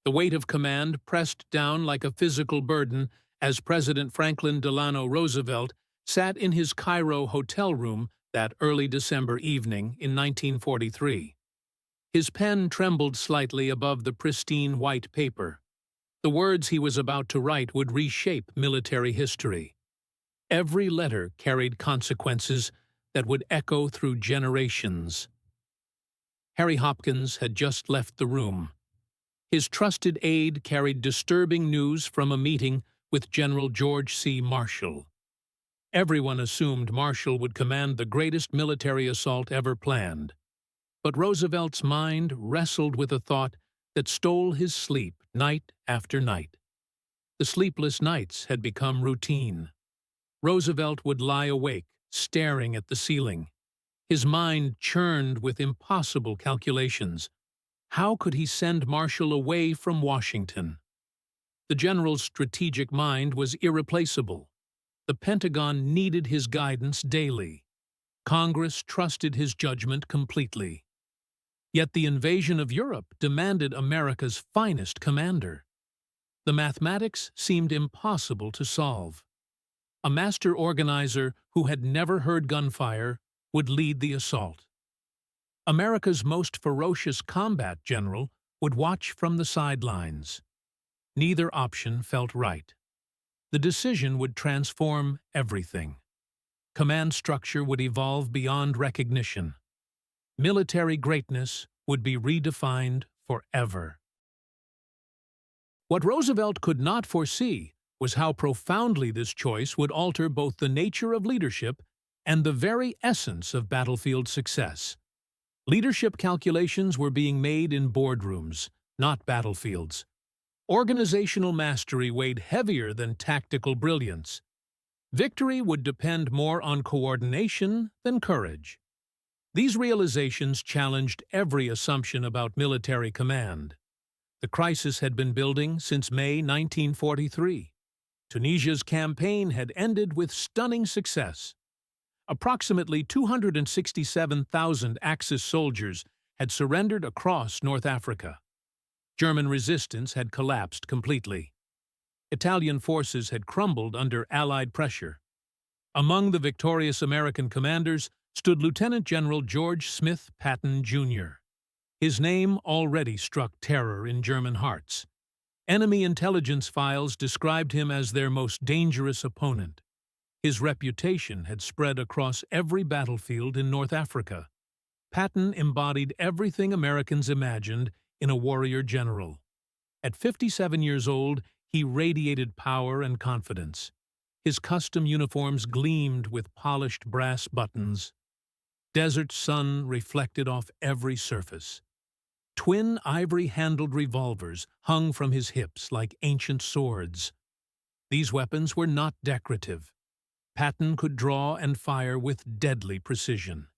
The weight of command pressed down like a physical burden as President Franklin Delano Roosevelt sat in his Cairo hotel room that early December evening in 1943. His pen trembled slightly above the pristine white paper. The words he was about to write would reshape military history. Every letter carried consequences that would echo through generations. Harry Hopkins had just left the room. His trusted aide carried disturbing news from a meeting with General George C. Marshall. Everyone assumed Marshall would command the greatest military assault ever planned. But Roosevelt's mind wrestled with a thought that stole his sleep night after night. The sleepless nights had become routine. Roosevelt would lie awake, staring at the ceiling. His mind churned with impossible calculations. How could he send Marshall away from Washington? The general's strategic mind was irreplaceable. The Pentagon needed his guidance daily. Congress trusted his judgment completely. Yet the invasion of Europe demanded America's finest commander. The mathematics seemed impossible to solve. A master organizer who had never heard gunfire would lead the assault. America's most ferocious combat general would watch from the sidelines. Neither option felt right. The decision would transform everything. Command structure would evolve beyond recognition. Military greatness would be redefined forever. What Roosevelt could not foresee was how profoundly this choice would alter both the nature of leadership and the very essence of battlefield success. Leadership calculations were being made in boardrooms, not battlefields. Organizational mastery weighed heavier than tactical brilliance. Victory would depend more on coordination than courage. These realizations challenged every assumption about military command. The crisis had been building since May 1943. Tunisia's campaign had ended with stunning success. Approximately 267,000 Axis soldiers had surrendered across North Africa. German resistance had collapsed completely. Italian forces had crumbled under Allied pressure. Among the victorious American commanders stood Lieutenant General George Smith Patton, Jr. His name already struck terror in German hearts. Enemy intelligence files described him as their most dangerous opponent. His reputation had spread across every battlefield in North Africa. Patton embodied everything Americans imagined in a warrior general. At 57 years old, he radiated power and confidence. His custom uniforms gleamed with polished brass buttons. Desert sun reflected off every surface. Twin ivory-handled revolvers hung from his hips like ancient swords. These weapons were not decorative. Patton could draw and fire with deadly precision.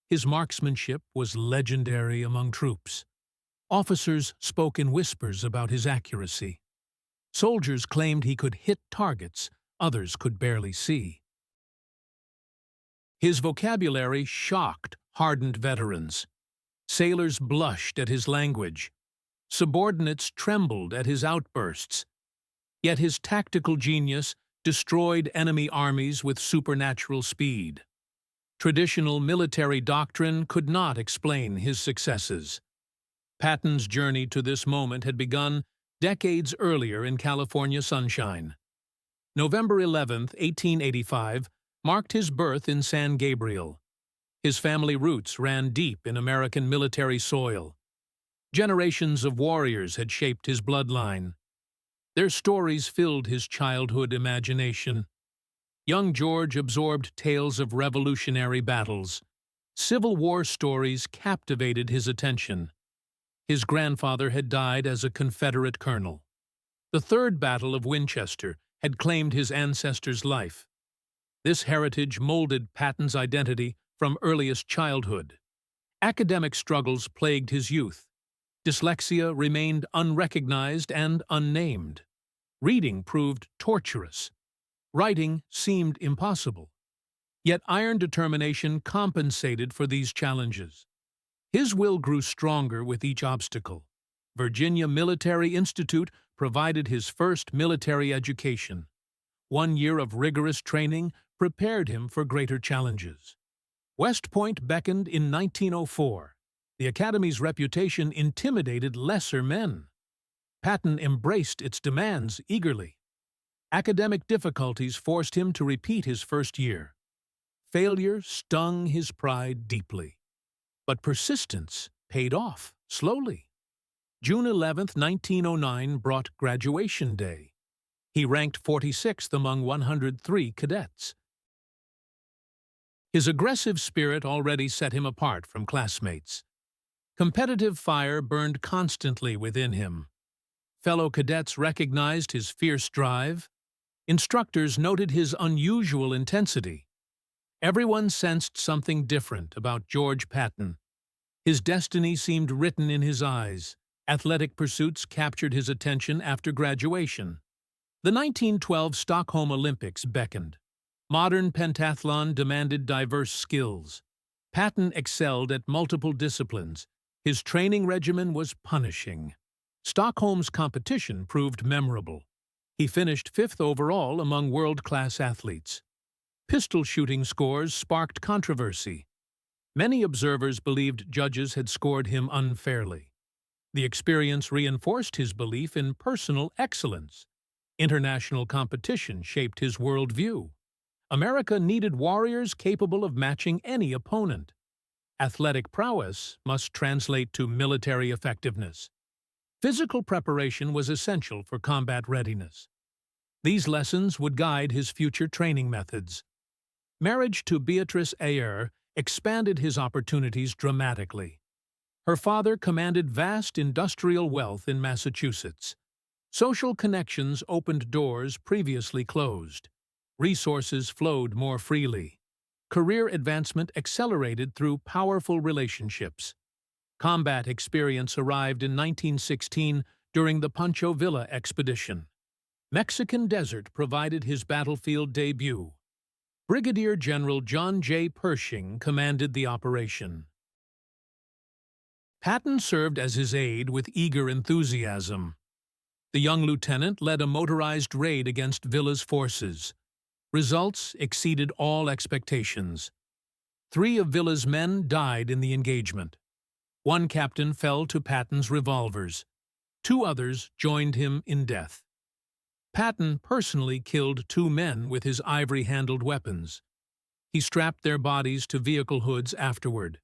His marksmanship was legendary among troops. Officers spoke in whispers about his accuracy. Soldiers claimed he could hit targets others could barely see. His vocabulary shocked hardened veterans. Sailors blushed at his language. Subordinates trembled at his outbursts. Yet his tactical genius destroyed enemy armies with supernatural speed. Traditional military doctrine could not explain his successes. Patton's journey to this moment had begun decades earlier in California sunshine. November 11, 1885, marked his birth in San Gabriel. His family roots ran deep in American military soil. Generations of warriors had shaped his bloodline. Their stories filled his childhood imagination. Young George absorbed tales of revolutionary battles. Civil War stories captivated his attention. His grandfather had died as a Confederate colonel. The Third Battle of Winchester had claimed his ancestor's life. This heritage molded Patton's identity from earliest childhood. Academic struggles plagued his youth. Dyslexia remained unrecognized and unnamed. Reading proved torturous. Writing seemed impossible. Yet iron determination compensated for these challenges. His will grew stronger with each obstacle. Virginia Military Institute provided his first military education. 1 year of rigorous training prepared him for greater challenges. West Point beckoned in 1904. The Academy's reputation intimidated lesser men. Patton embraced its demands eagerly. Academic difficulties forced him to repeat his first year. Failure stung his pride deeply. But persistence paid off, slowly. June 11, 1909 brought graduation day. He ranked 46th among 103 cadets. His aggressive spirit already set him apart from classmates. Competitive fire burned constantly within him. Fellow cadets recognized his fierce drive. Instructors noted his unusual intensity. Everyone sensed something different about George Patton. His destiny seemed written in his eyes. Athletic pursuits captured his attention after graduation. The 1912 Stockholm Olympics beckoned. Modern pentathlon demanded diverse skills. Patton excelled at multiple disciplines. His training regimen was punishing. Stockholm's competition proved memorable. He finished 5th overall among world-class athletes. Pistol shooting scores sparked controversy. Many observers believed judges had scored him unfairly. The experience reinforced his belief in personal excellence. International competition shaped his worldview. America needed warriors capable of matching any opponent. Athletic prowess must translate to military effectiveness. Physical preparation was essential for combat readiness. These lessons would guide his future training methods. Marriage to Beatrice Ayer expanded his opportunities dramatically. Her father commanded vast industrial wealth in Massachusetts. Social connections opened doors previously closed. Resources flowed more freely. Career advancement accelerated through powerful relationships. Combat experience arrived in 1916 during the Pancho Villa expedition. Mexican desert provided his battlefield debut. Brigadier General John J. Pershing commanded the operation. Patton served as his aide with eager enthusiasm. The young lieutenant led a motorized raid against Villa's forces. Results exceeded all expectations. 3 of Villa's men died in the engagement. 1 captain fell to Patton's revolvers. 2 others joined him in death. Patton personally killed 2 men with his ivory-handled weapons. He strapped their bodies to vehicle hoods afterward.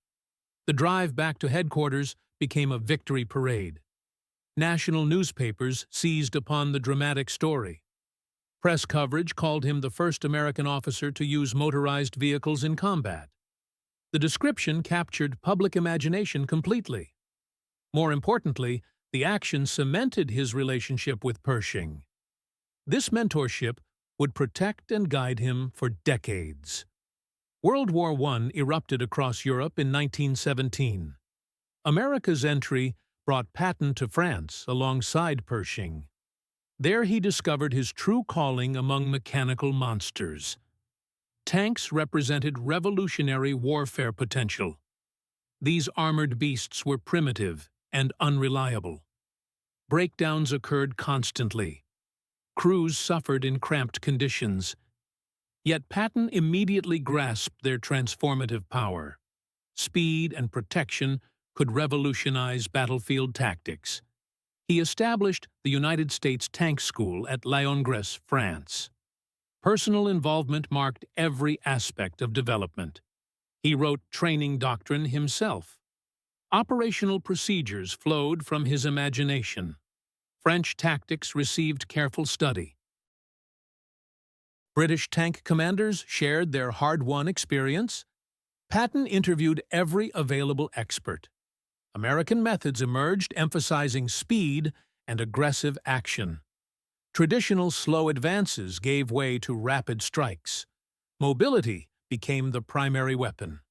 The drive back to headquarters became a victory parade. National newspapers seized upon the dramatic story. Press coverage called him the first American officer to use motorized vehicles in combat. The description captured public imagination completely. More importantly, the action cemented his relationship with Pershing. This mentorship would protect and guide him for decades. World War I erupted across Europe in 1917. America's entry brought Patton to France alongside Pershing. There he discovered his true calling among mechanical monsters. Tanks represented revolutionary warfare potential. These armored beasts were primitive and unreliable. Breakdowns occurred constantly. Crews suffered in cramped conditions. Yet Patton immediately grasped their transformative power. Speed and protection could revolutionize battlefield tactics. He established the United States Tank School at Lyongrès, France. Personal involvement marked every aspect of development. He wrote training doctrine himself. Operational procedures flowed from his imagination. French tactics received careful study. British tank commanders shared their hard-won experience. Patton interviewed every available expert. American methods emerged, emphasizing speed and aggressive action. Traditional slow advances gave way to rapid strikes. Mobility became the primary weapon.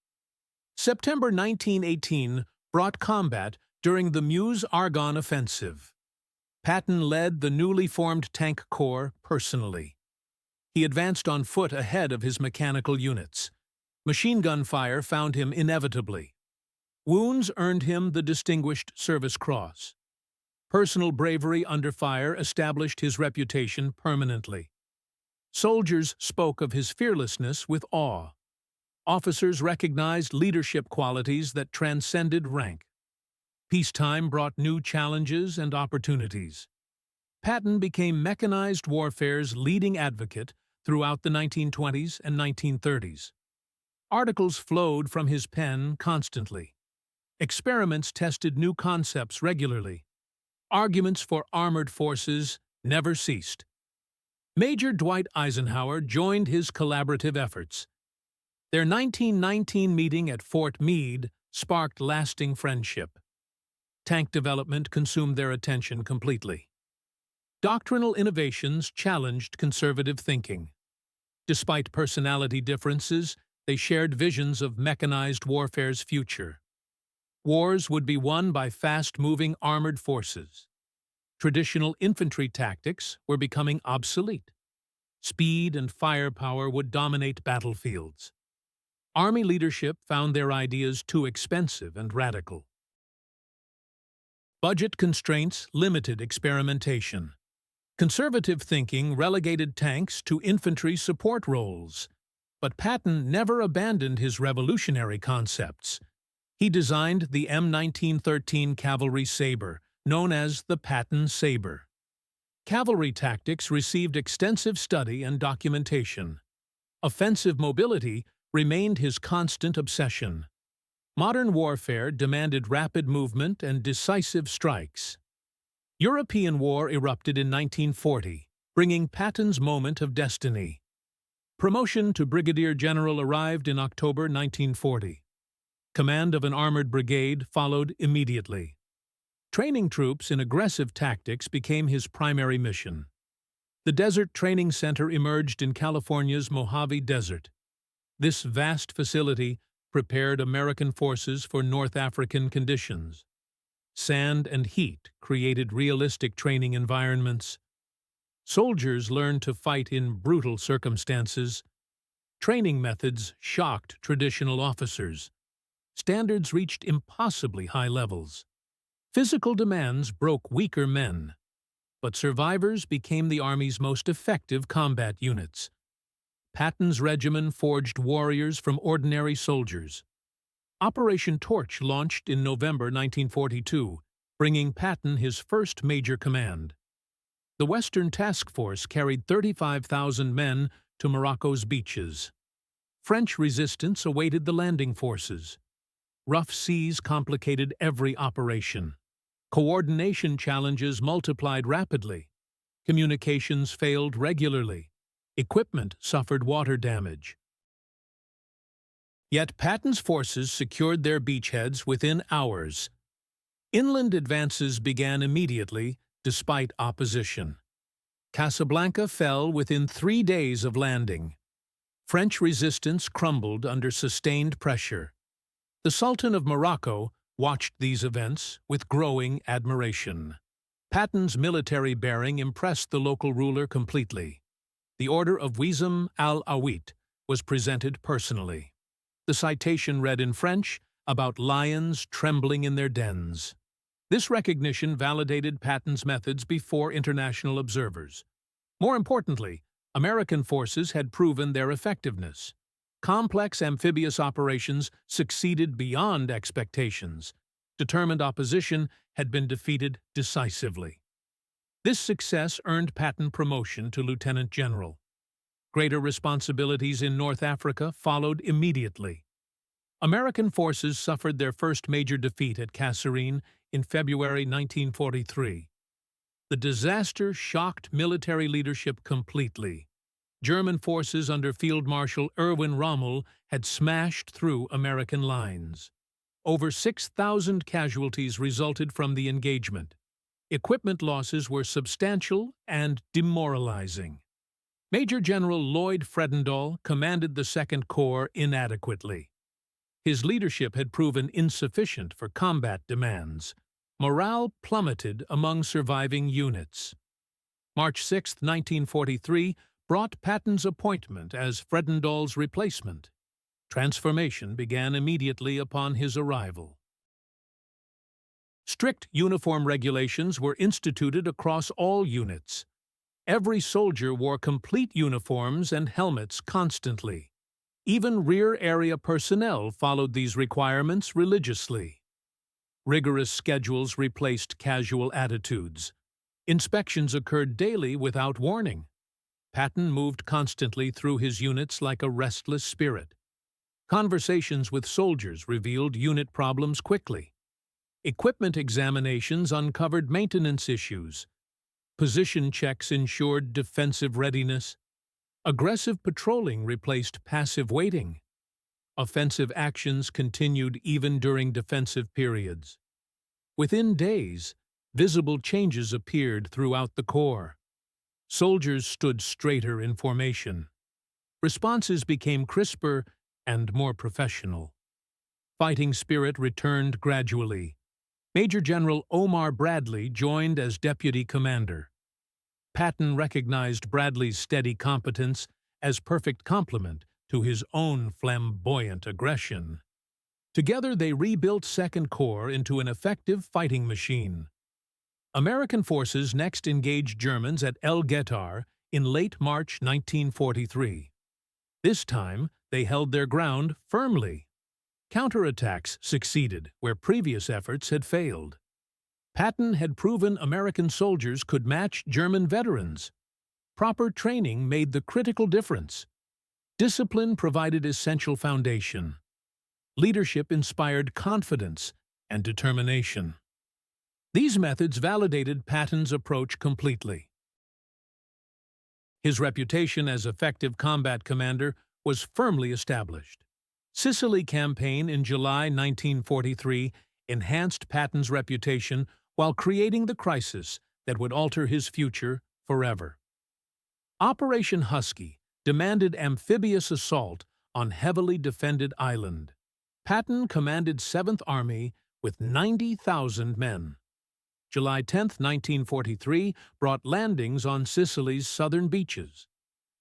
September 1918 brought combat during the Meuse-Argonne offensive. Patton led the newly formed Tank Corps personally. He advanced on foot ahead of his mechanical units. Machine gun fire found him inevitably. Wounds earned him the Distinguished Service Cross. Personal bravery under fire established his reputation permanently. Soldiers spoke of his fearlessness with awe. Officers recognized leadership qualities that transcended rank. Peacetime brought new challenges and opportunities. Patton became mechanized warfare's leading advocate throughout the 1920s and 1930s. Articles flowed from his pen constantly. Experiments tested new concepts regularly. Arguments for armored forces never ceased. Major Dwight Eisenhower joined his collaborative efforts. Their 1919 meeting at Fort Meade sparked lasting friendship. Tank development consumed their attention completely. Doctrinal innovations challenged conservative thinking. Despite personality differences, they shared visions of mechanized warfare's future. Wars would be won by fast-moving armored forces. Traditional infantry tactics were becoming obsolete. Speed and firepower would dominate battlefields. Army leadership found their ideas too expensive and radical. Budget constraints limited experimentation. Conservative thinking relegated tanks to infantry support roles. But Patton never abandoned his revolutionary concepts. He designed the M1913 Cavalry Sabre, known as the Patton Sabre. Cavalry tactics received extensive study and documentation. Offensive mobility remained his constant obsession. Modern warfare demanded rapid movement and decisive strikes. European war erupted in 1940, bringing Patton's moment of destiny. Promotion to brigadier general arrived in October 1940. Command of an armored brigade followed immediately. Training troops in aggressive tactics became his primary mission. The Desert Training Center emerged in California's Mojave Desert. This vast facility prepared American forces for North African conditions. Sand and heat created realistic training environments. Soldiers learned to fight in brutal circumstances. Training methods shocked traditional officers. Standards reached impossibly high levels. Physical demands broke weaker men. But survivors became the Army's most effective combat units. Patton's regimen forged warriors from ordinary soldiers. Operation Torch launched in November 1942, bringing Patton his first major command. The Western Task Force carried 35,000 men to Morocco's beaches. French resistance awaited the landing forces. Rough seas complicated every operation. Coordination challenges multiplied rapidly. Communications failed regularly. Equipment suffered water damage. Yet Patton's forces secured their beachheads within hours. Inland advances began immediately, despite opposition. Casablanca fell within 3 days of landing. French resistance crumbled under sustained pressure. The Sultan of Morocco watched these events with growing admiration. Patton's military bearing impressed the local ruler completely. The Order of Wizam al-Awit was presented personally. The citation read in French about lions trembling in their dens. This recognition validated Patton's methods before international observers. More importantly, American forces had proven their effectiveness. Complex amphibious operations succeeded beyond expectations. Determined opposition had been defeated decisively. This success earned Patton promotion to lieutenant general. Greater responsibilities in North Africa followed immediately. American forces suffered their first major defeat at Kasserine in February 1943. The disaster shocked military leadership completely. German forces under Field Marshal Erwin Rommel had smashed through American lines. Over 6,000 casualties resulted from the engagement. Equipment losses were substantial and demoralizing. Major General Lloyd Fredendall commanded the Second Corps inadequately. His leadership had proven insufficient for combat demands. Morale plummeted among surviving units. March 6, 1943, brought Patton's appointment as Fredendall's replacement. Transformation began immediately upon his arrival. Strict uniform regulations were instituted across all units. Every soldier wore complete uniforms and helmets constantly. Even rear area personnel followed these requirements religiously. Rigorous schedules replaced casual attitudes. Inspections occurred daily without warning. Patton moved constantly through his units like a restless spirit. Conversations with soldiers revealed unit problems quickly. Equipment examinations uncovered maintenance issues. Position checks ensured defensive readiness. Aggressive patrolling replaced passive waiting. Offensive actions continued even during defensive periods. Within days, visible changes appeared throughout the Corps. Soldiers stood straighter in formation. Responses became crisper and more professional. Fighting spirit returned gradually. Major General Omar Bradley joined as deputy commander. Patton recognized Bradley's steady competence as perfect complement to his own flamboyant aggression. Together they rebuilt Second Corps into an effective fighting machine. American forces next engaged Germans at El Getar in late March 1943. This time, they held their ground firmly. Counterattacks succeeded where previous efforts had failed. Patton had proven American soldiers could match German veterans. Proper training made the critical difference. Discipline provided essential foundation. Leadership inspired confidence and determination. These methods validated Patton's approach completely. His reputation as effective combat commander was firmly established. Sicily campaign in July 1943 enhanced Patton's reputation while creating the crisis that would alter his future forever. Operation Husky demanded amphibious assault on heavily defended island. Patton commanded 7th Army with 90,000 men. July 10, 1943, brought landings on Sicily's southern beaches.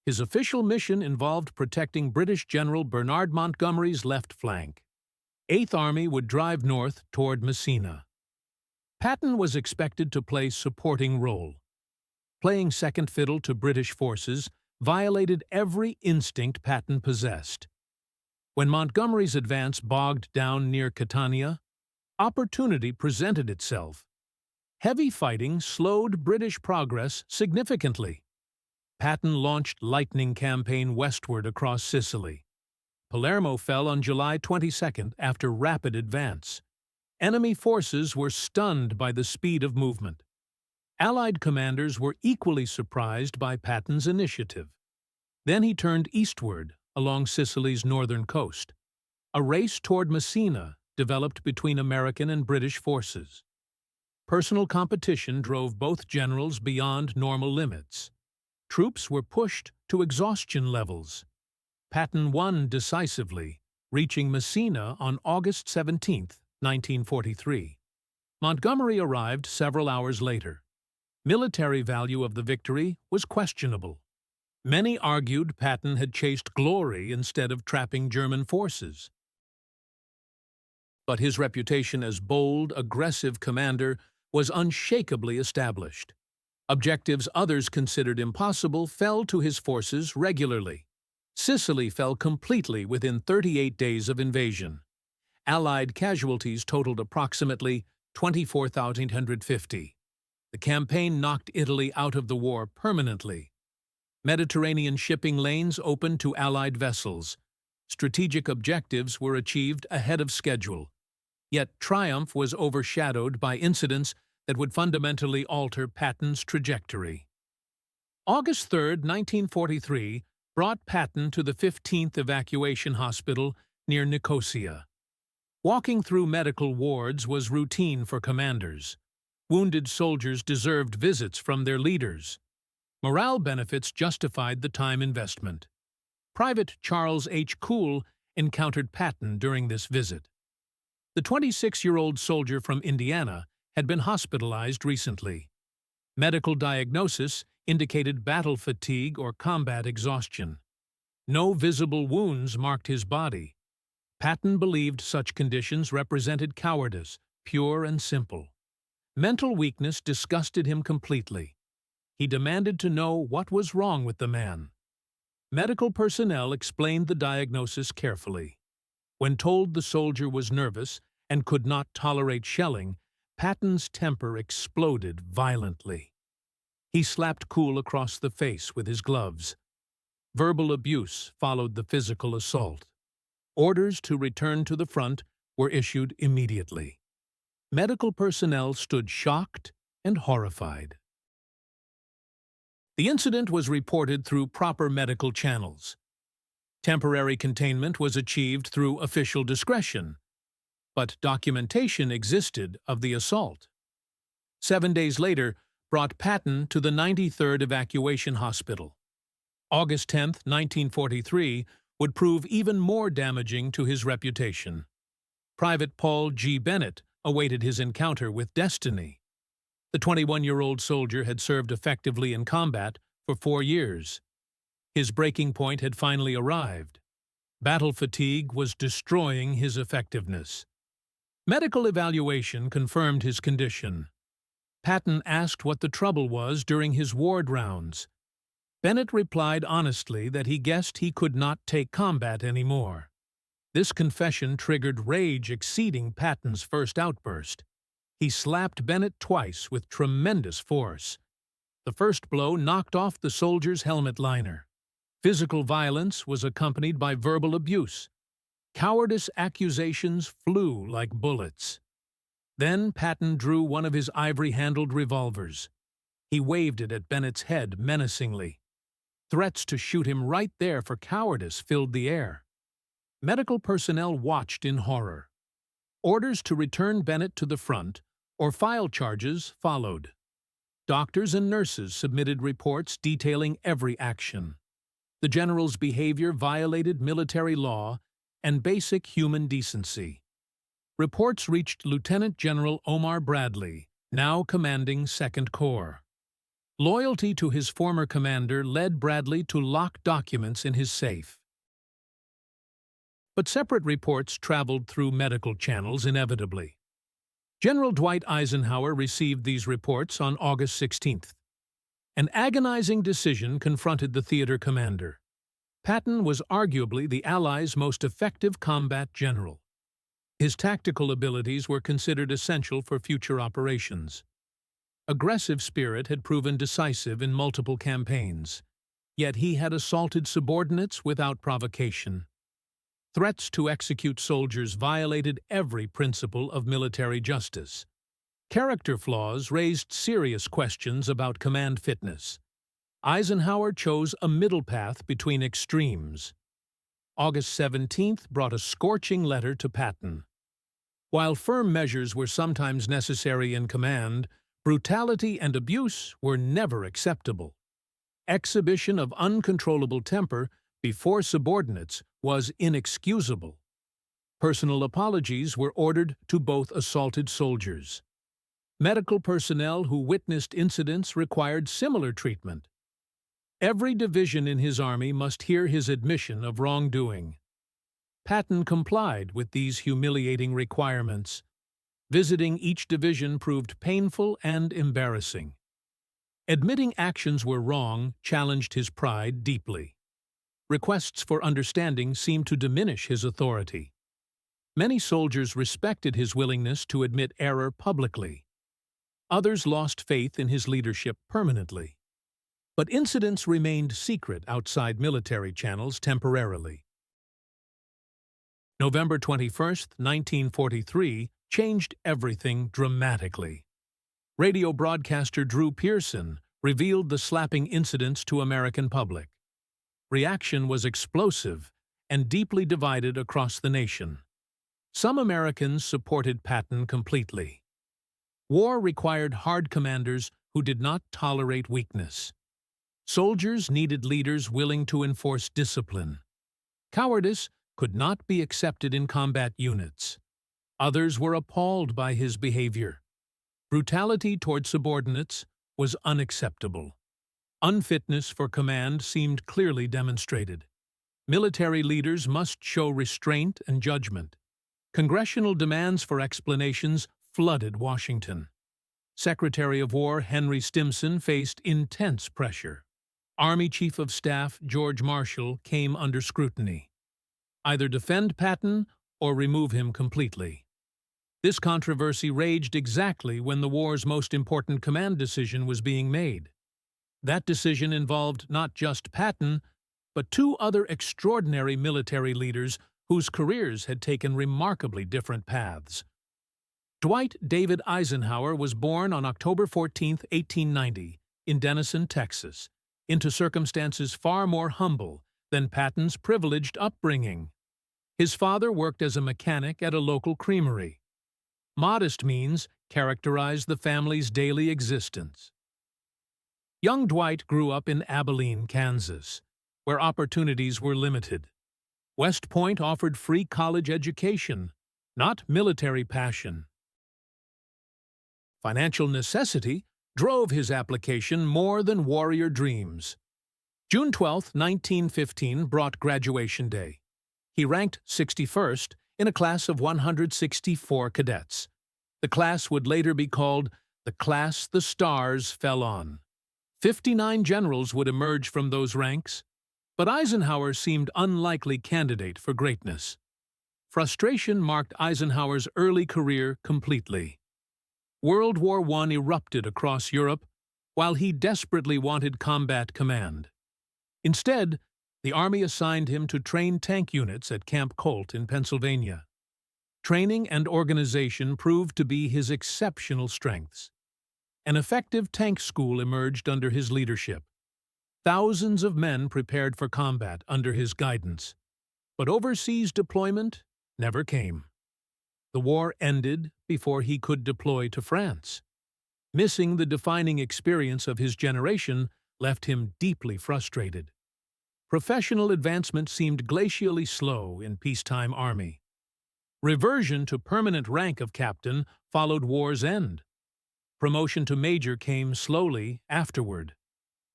His official mission involved protecting British General Bernard Montgomery's left flank. 8th Army would drive north toward Messina. Patton was expected to play supporting role. Playing second fiddle to British forces violated every instinct Patton possessed. When Montgomery's advance bogged down near Catania, opportunity presented itself. Heavy fighting slowed British progress significantly. Patton launched lightning campaign westward across Sicily. Palermo fell on July 22 after rapid advance. Enemy forces were stunned by the speed of movement. Allied commanders were equally surprised by Patton's initiative. Then he turned eastward along Sicily's northern coast. A race toward Messina developed between American and British forces. Personal competition drove both generals beyond normal limits. Troops were pushed to exhaustion levels. Patton won decisively, reaching Messina on August 17, 1943. Montgomery arrived several hours later. Military value of the victory was questionable. Many argued Patton had chased glory instead of trapping German forces. But his reputation as bold, aggressive commander was unshakably established. Objectives others considered impossible fell to his forces regularly. Sicily fell completely within 38 days of invasion. Allied casualties totaled approximately 24,850. The campaign knocked Italy out of the war permanently. Mediterranean shipping lanes opened to Allied vessels. Strategic objectives were achieved ahead of schedule. Yet triumph was overshadowed by incidents that would fundamentally alter Patton's trajectory. August 3, 1943, brought Patton to the 15th Evacuation Hospital near Nicosia. Walking through medical wards was routine for commanders. Wounded soldiers deserved visits from their leaders. Morale benefits justified the time investment. Private Charles H. Cool encountered Patton during this visit. The 26-year-old soldier from Indiana had been hospitalized recently. Medical diagnosis indicated battle fatigue or combat exhaustion. No visible wounds marked his body. Patton believed such conditions represented cowardice, pure and simple. Mental weakness disgusted him completely. He demanded to know what was wrong with the man. Medical personnel explained the diagnosis carefully. When told the soldier was nervous and could not tolerate shelling, Patton's temper exploded violently. He slapped Cool across the face with his gloves. Verbal abuse followed the physical assault. Orders to return to the front were issued immediately. Medical personnel stood shocked and horrified. The incident was reported through proper medical channels. Temporary containment was achieved through official discretion, but documentation existed of the assault. 7 days later brought Patton to the 93rd Evacuation Hospital. August 10, 1943, would prove even more damaging to his reputation. Private Paul G. Bennett awaited his encounter with destiny. The 21-year-old soldier had served effectively in combat for 4 years. His breaking point had finally arrived. Battle fatigue was destroying his effectiveness. Medical evaluation confirmed his condition. Patton asked what the trouble was during his ward rounds. Bennett replied honestly that he guessed he could not take combat anymore. This confession triggered rage exceeding Patton's first outburst. He slapped Bennett twice with tremendous force. The first blow knocked off the soldier's helmet liner. Physical violence was accompanied by verbal abuse. Cowardice accusations flew like bullets. Then Patton drew one of his ivory-handled revolvers. He waved it at Bennett's head menacingly. Threats to shoot him right there for cowardice filled the air. Medical personnel watched in horror. Orders to return Bennett to the front or file charges followed. Doctors and nurses submitted reports detailing every action. The general's behavior violated military law and basic human decency. Reports reached Lieutenant General Omar Bradley, now commanding 2nd Corps. Loyalty to his former commander led Bradley to lock documents in his safe. But separate reports traveled through medical channels inevitably. General Dwight Eisenhower received these reports on August 16th. An agonizing decision confronted the theater commander. Patton was arguably the Allies' most effective combat general. His tactical abilities were considered essential for future operations. Aggressive spirit had proven decisive in multiple campaigns, yet he had assaulted subordinates without provocation. Threats to execute soldiers violated every principle of military justice. Character flaws raised serious questions about command fitness. Eisenhower chose a middle path between extremes. August 17th brought a scorching letter to Patton. While firm measures were sometimes necessary in command, brutality and abuse were never acceptable. Exhibition of uncontrollable temper before subordinates was inexcusable. Personal apologies were ordered to both assaulted soldiers. Medical personnel who witnessed incidents required similar treatment. Every division in his army must hear his admission of wrongdoing. Patton complied with these humiliating requirements. Visiting each division proved painful and embarrassing. Admitting actions were wrong challenged his pride deeply. Requests for understanding seemed to diminish his authority. Many soldiers respected his willingness to admit error publicly. Others lost faith in his leadership permanently. But incidents remained secret outside military channels temporarily. November 21, 1943, changed everything dramatically. Radio broadcaster Drew Pearson revealed the slapping incidents to American public. Reaction was explosive and deeply divided across the nation. Some Americans supported Patton completely. War required hard commanders who did not tolerate weakness. Soldiers needed leaders willing to enforce discipline. Cowardice could not be accepted in combat units. Others were appalled by his behavior. Brutality toward subordinates was unacceptable. Unfitness for command seemed clearly demonstrated. Military leaders must show restraint and judgment. Congressional demands for explanations flooded Washington. Secretary of War Henry Stimson faced intense pressure. Army Chief of Staff George Marshall came under scrutiny. Either defend Patton or remove him completely. This controversy raged exactly when the war's most important command decision was being made. That decision involved not just Patton, but two other extraordinary military leaders whose careers had taken remarkably different paths. Dwight David Eisenhower was born on October 14, 1890, in Denison, Texas, into circumstances far more humble than Patton's privileged upbringing. His father worked as a mechanic at a local creamery. Modest means characterized the family's daily existence. Young Dwight grew up in Abilene, Kansas, where opportunities were limited. West Point offered free college education, not military passion. Financial necessity drove his application more than warrior dreams. June 12, 1915 brought graduation day. He ranked 61st in a class of 164 cadets. The class would later be called the class the stars fell on. 59 generals would emerge from those ranks, but Eisenhower seemed unlikely candidate for greatness. Frustration marked Eisenhower's early career completely. World War I erupted across Europe, while he desperately wanted combat command. Instead, the Army assigned him to train tank units at Camp Colt in Pennsylvania. Training and organization proved to be his exceptional strengths. An effective tank school emerged under his leadership. Thousands of men prepared for combat under his guidance. But overseas deployment never came. The war ended before he could deploy to France. Missing the defining experience of his generation left him deeply frustrated. Professional advancement seemed glacially slow in peacetime Army. Reversion to permanent rank of captain followed war's end. Promotion to major came slowly afterward.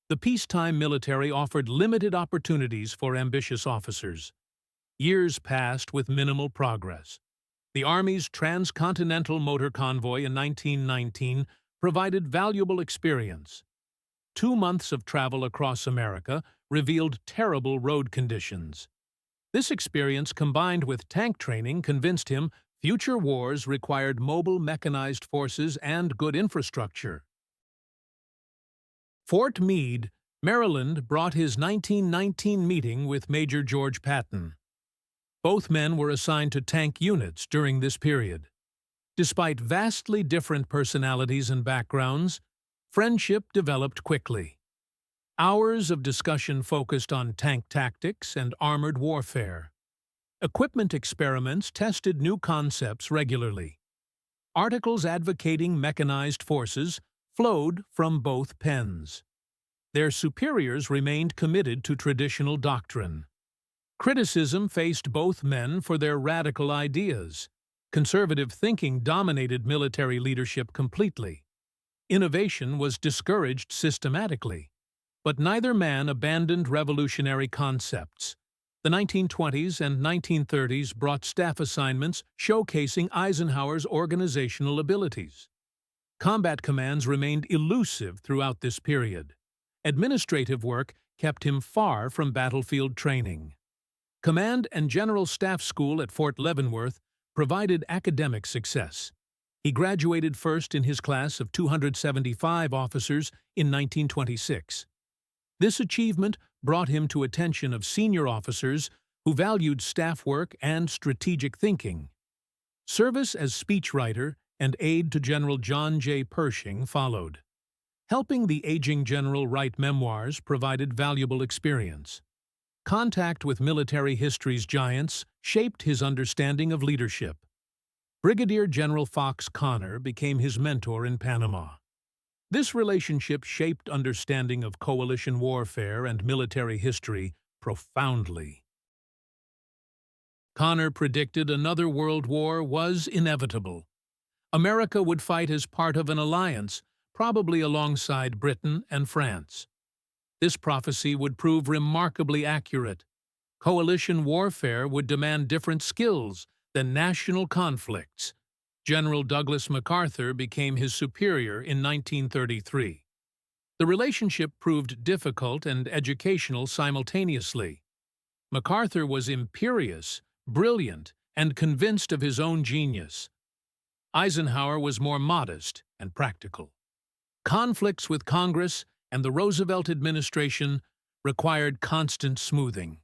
The peacetime military offered limited opportunities for ambitious officers. Years passed with minimal progress. The Army's transcontinental motor convoy in 1919 provided valuable experience. 2 months of travel across America revealed terrible road conditions. This experience, combined with tank training, convinced him future wars required mobile mechanized forces and good infrastructure. Fort Meade, Maryland, brought his 1919 meeting with Major George Patton. Both men were assigned to tank units during this period. Despite vastly different personalities and backgrounds, friendship developed quickly. Hours of discussion focused on tank tactics and armored warfare. Equipment experiments tested new concepts regularly. Articles advocating mechanized forces flowed from both pens. Their superiors remained committed to traditional doctrine. Criticism faced both men for their radical ideas. Conservative thinking dominated military leadership completely. Innovation was discouraged systematically. But neither man abandoned revolutionary concepts. The 1920s and 1930s brought staff assignments showcasing Eisenhower's organizational abilities. Combat commands remained elusive throughout this period. Administrative work kept him far from battlefield training. Command and General Staff School at Fort Leavenworth provided academic success. He graduated first in his class of 275 officers in 1926. This achievement brought him to attention of senior officers who valued staff work and strategic thinking. Service as speechwriter and aide to General John J. Pershing followed. Helping the aging general write memoirs provided valuable experience. Contact with military history's giants shaped his understanding of leadership. Brigadier General Fox Connor became his mentor in Panama. This relationship shaped understanding of coalition warfare and military history profoundly. Connor predicted another world war was inevitable. America would fight as part of an alliance, probably alongside Britain and France. This prophecy would prove remarkably accurate. Coalition warfare would demand different skills than national conflicts. General Douglas MacArthur became his superior in 1933. The relationship proved difficult and educational simultaneously. MacArthur was imperious, brilliant, and convinced of his own genius. Eisenhower was more modest and practical. Conflicts with Congress and the Roosevelt administration required constant smoothing.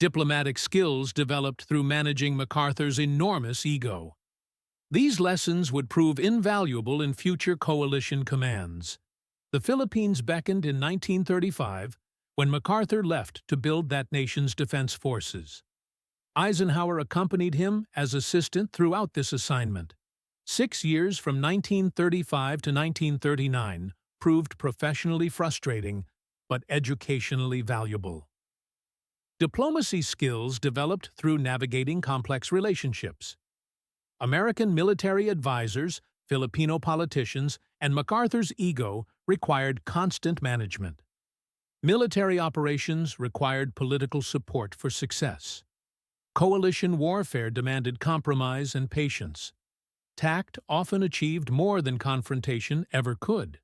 Diplomatic skills developed through managing MacArthur's enormous ego. These lessons would prove invaluable in future coalition commands. The Philippines beckoned in 1935 when MacArthur left to build that nation's defense forces. Eisenhower accompanied him as assistant throughout this assignment. 6 years from 1935 to 1939 proved professionally frustrating, but educationally valuable. Diplomacy skills developed through navigating complex relationships. American military advisors, Filipino politicians, and MacArthur's ego required constant management. Military operations required political support for success. Coalition warfare demanded compromise and patience. Tact often achieved more than confrontation ever could.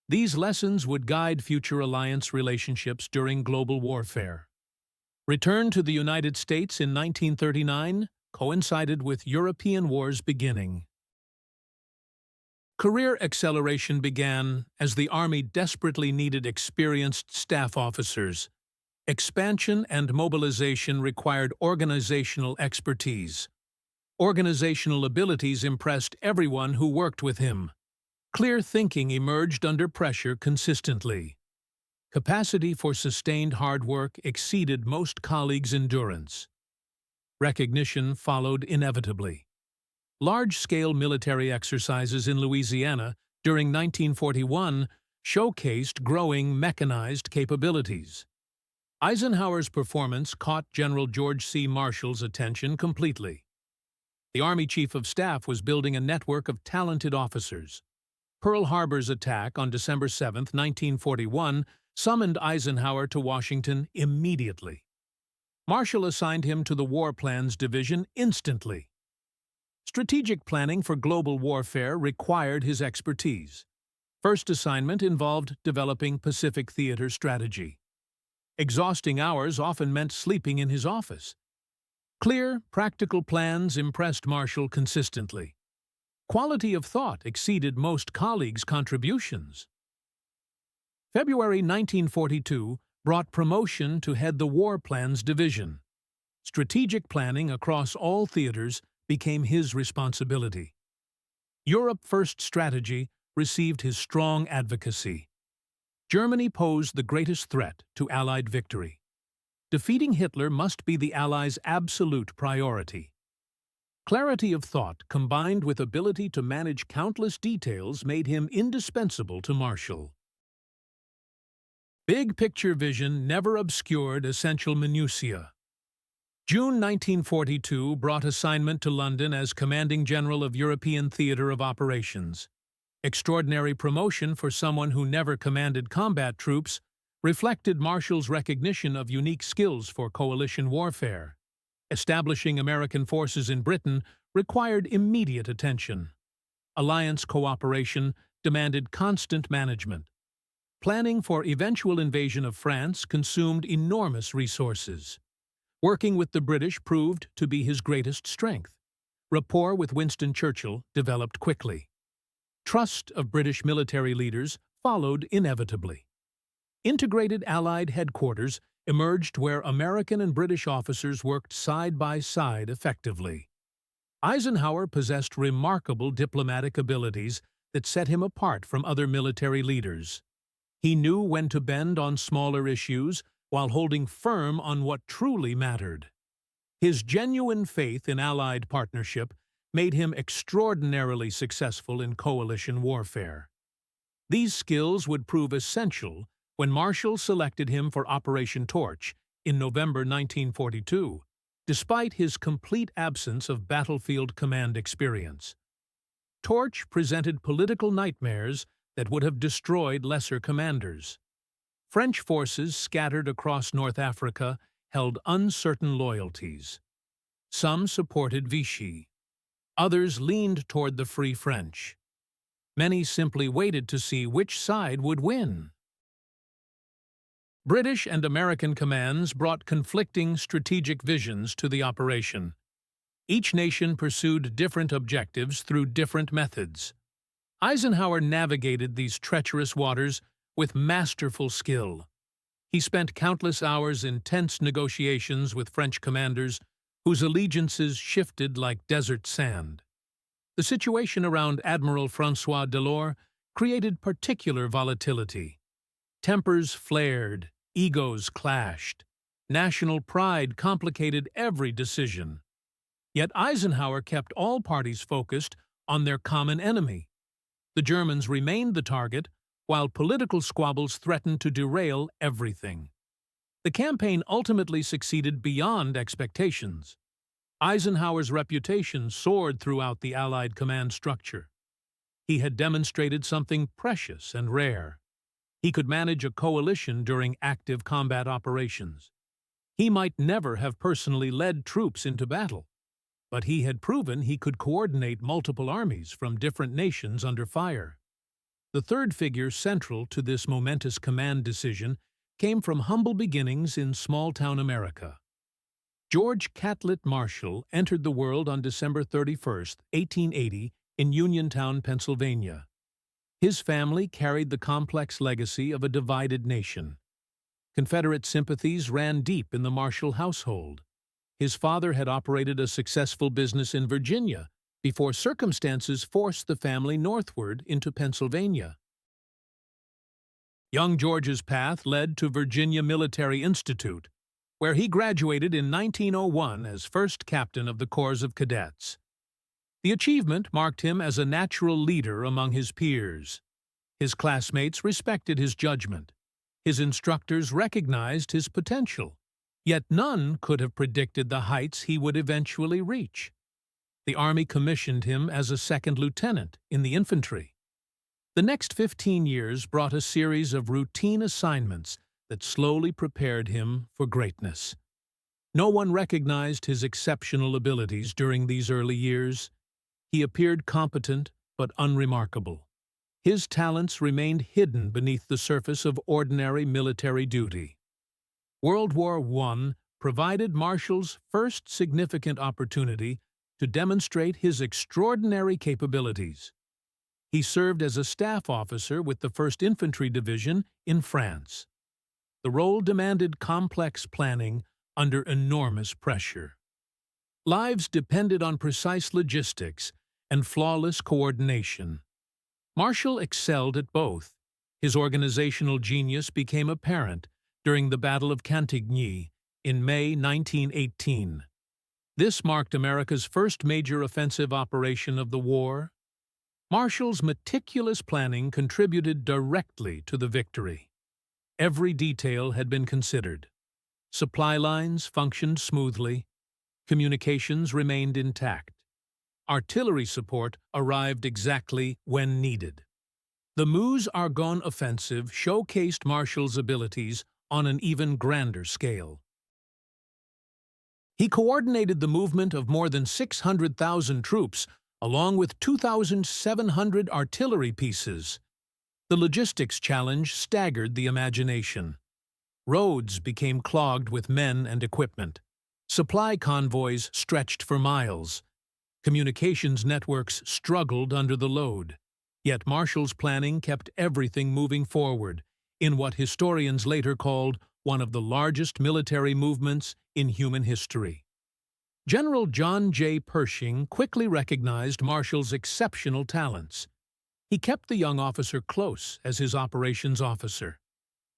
These lessons would guide future alliance relationships during global warfare. Return to the United States in 1939 coincided with European wars beginning. Career acceleration began as the Army desperately needed experienced staff officers. Expansion and mobilization required organizational expertise. Organizational abilities impressed everyone who worked with him. Clear thinking emerged under pressure consistently. Capacity for sustained hard work exceeded most colleagues' endurance. Recognition followed inevitably. Large-scale military exercises in Louisiana during 1941 showcased growing mechanized capabilities. Eisenhower's performance caught General George C. Marshall's attention completely. The Army Chief of Staff was building a network of talented officers. Pearl Harbor's attack on December 7, 1941, summoned Eisenhower to Washington immediately. Marshall assigned him to the War Plans Division instantly. Strategic planning for global warfare required his expertise. First assignment involved developing Pacific Theater strategy. Exhausting hours often meant sleeping in his office. Clear, practical plans impressed Marshall consistently. Quality of thought exceeded most colleagues' contributions. February 1942 brought promotion to head the War Plans Division. Strategic planning across all theaters became his responsibility. Europe First strategy received his strong advocacy. Germany posed the greatest threat to Allied victory. Defeating Hitler must be the Allies' absolute priority. Clarity of thought combined with ability to manage countless details made him indispensable to Marshall. Big-picture vision never obscured essential minutiae. June 1942 brought assignment to London as Commanding General of European Theatre of Operations. Extraordinary promotion for someone who never commanded combat troops reflected Marshall's recognition of unique skills for coalition warfare. Establishing American forces in Britain required immediate attention. Alliance cooperation demanded constant management. Planning for eventual invasion of France consumed enormous resources. Working with the British proved to be his greatest strength. Rapport with Winston Churchill developed quickly. Trust of British military leaders followed inevitably. Integrated Allied headquarters emerged where American and British officers worked side by side effectively. Eisenhower possessed remarkable diplomatic abilities that set him apart from other military leaders. He knew when to bend on smaller issues while holding firm on what truly mattered. His genuine faith in Allied partnership made him extraordinarily successful in coalition warfare. These skills would prove essential when Marshall selected him for Operation Torch in November 1942, despite his complete absence of battlefield command experience. Torch presented political nightmares that would have destroyed lesser commanders. French forces scattered across North Africa held uncertain loyalties. Some supported Vichy. Others leaned toward the Free French. Many simply waited to see which side would win. British and American commands brought conflicting strategic visions to the operation. Each nation pursued different objectives through different methods. Eisenhower navigated these treacherous waters with masterful skill. He spent countless hours in tense negotiations with French commanders whose allegiances shifted like desert sand. The situation around Admiral François Delors created particular volatility. Tempers flared, egos clashed. National pride complicated every decision. Yet Eisenhower kept all parties focused on their common enemy. The Germans remained the target, while political squabbles threatened to derail everything. The campaign ultimately succeeded beyond expectations. Eisenhower's reputation soared throughout the Allied command structure. He had demonstrated something precious and rare. He could manage a coalition during active combat operations. He might never have personally led troops into battle, but he had proven he could coordinate multiple armies from different nations under fire. The third figure central to this momentous command decision came from humble beginnings in small-town America. George Catlett Marshall entered the world on December 31, 1880, in Uniontown, Pennsylvania. His family carried the complex legacy of a divided nation. Confederate sympathies ran deep in the Marshall household. His father had operated a successful business in Virginia before circumstances forced the family northward into Pennsylvania. Young George's path led to Virginia Military Institute, where he graduated in 1901 as first captain of the Corps of Cadets. The achievement marked him as a natural leader among his peers. His classmates respected his judgment. His instructors recognized his potential. Yet none could have predicted the heights he would eventually reach. The Army commissioned him as a second lieutenant in the infantry. The next 15 years brought a series of routine assignments that slowly prepared him for greatness. No one recognized his exceptional abilities during these early years. He appeared competent but unremarkable. His talents remained hidden beneath the surface of ordinary military duty. World War I provided Marshall's first significant opportunity to demonstrate his extraordinary capabilities. He served as a staff officer with the 1st Infantry Division in France. The role demanded complex planning under enormous pressure. Lives depended on precise logistics and flawless coordination. Marshall excelled at both. His organizational genius became apparent during the Battle of Cantigny in May 1918. This marked America's first major offensive operation of the war. Marshall's meticulous planning contributed directly to the victory. Every detail had been considered. Supply lines functioned smoothly. Communications remained intact. Artillery support arrived exactly when needed. The Meuse-Argonne offensive showcased Marshall's abilities on an even grander scale. He coordinated the movement of more than 600,000 troops, along with 2,700 artillery pieces. The logistics challenge staggered the imagination. Roads became clogged with men and equipment. Supply convoys stretched for miles. Communications networks struggled under the load. Yet Marshall's planning kept everything moving forward in what historians later called one of the largest military movements in human history. General John J. Pershing quickly recognized Marshall's exceptional talents. He kept the young officer close as his operations officer.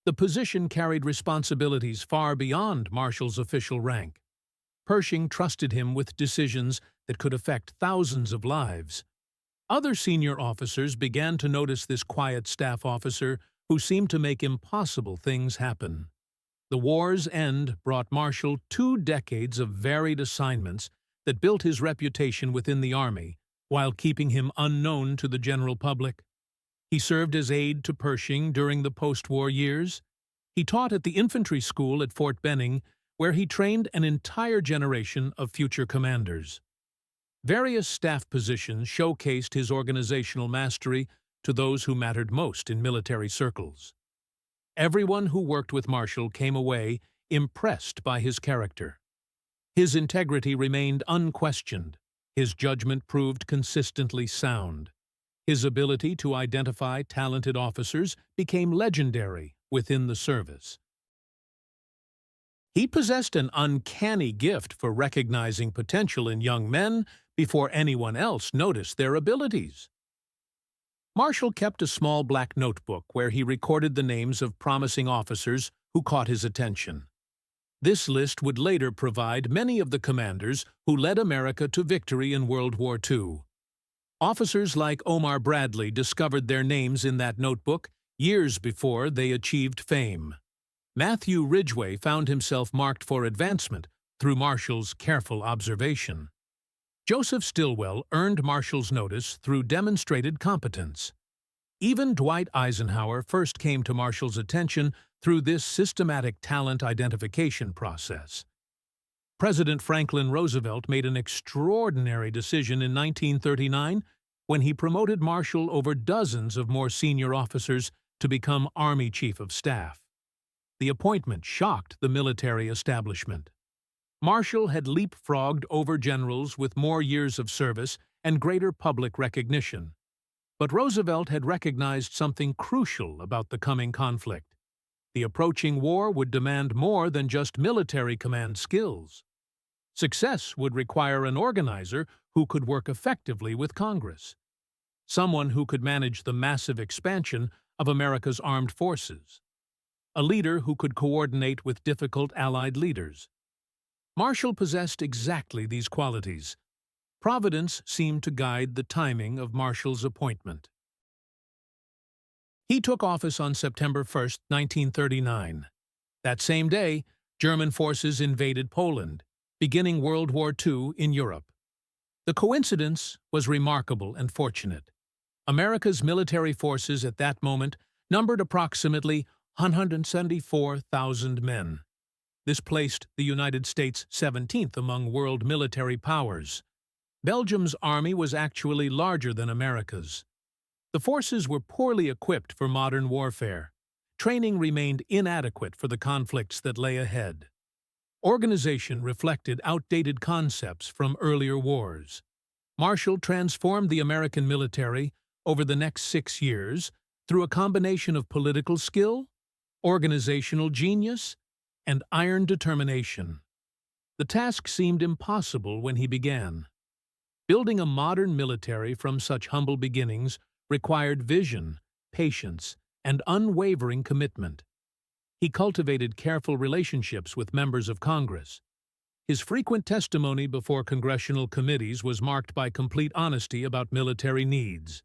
The position carried responsibilities far beyond Marshall's official rank. Pershing trusted him with decisions that could affect thousands of lives. Other senior officers began to notice this quiet staff officer who seemed to make impossible things happen. The war's end brought Marshall 2 decades of varied assignments that built his reputation within the Army, while keeping him unknown to the general public. He served as aide to Pershing during the post-war years. He taught at the infantry school at Fort Benning, where he trained an entire generation of future commanders. Various staff positions showcased his organizational mastery to those who mattered most in military circles. Everyone who worked with Marshall came away impressed by his character. His integrity remained unquestioned. His judgment proved consistently sound. His ability to identify talented officers became legendary within the service. He possessed an uncanny gift for recognizing potential in young men before anyone else noticed their abilities. Marshall kept a small black notebook where he recorded the names of promising officers who caught his attention. This list would later provide many of the commanders who led America to victory in World War II. Officers like Omar Bradley discovered their names in that notebook years before they achieved fame. Matthew Ridgway found himself marked for advancement through Marshall's careful observation. Joseph Stilwell earned Marshall's notice through demonstrated competence. Even Dwight Eisenhower first came to Marshall's attention through this systematic talent identification process. President Franklin Roosevelt made an extraordinary decision in 1939 when he promoted Marshall over dozens of more senior officers to become Army Chief of Staff. The appointment shocked the military establishment. Marshall had leapfrogged over generals with more years of service and greater public recognition. But Roosevelt had recognized something crucial about the coming conflict. The approaching war would demand more than just military command skills. Success would require an organizer who could work effectively with Congress, someone who could manage the massive expansion of America's armed forces, a leader who could coordinate with difficult Allied leaders. Marshall possessed exactly these qualities. Providence seemed to guide the timing of Marshall's appointment. He took office on September 1, 1939. That same day, German forces invaded Poland, beginning World War II in Europe. The coincidence was remarkable and fortunate. America's military forces at that moment numbered approximately 174,000 men. This placed the United States 17th among world military powers. Belgium's army was actually larger than America's. The forces were poorly equipped for modern warfare. Training remained inadequate for the conflicts that lay ahead. Organization reflected outdated concepts from earlier wars. Marshall transformed the American military over the next 6 years through a combination of political skill, organizational genius, and iron determination. The task seemed impossible when he began. Building a modern military from such humble beginnings required vision, patience, and unwavering commitment. He cultivated careful relationships with members of Congress. His frequent testimony before congressional committees was marked by complete honesty about military needs.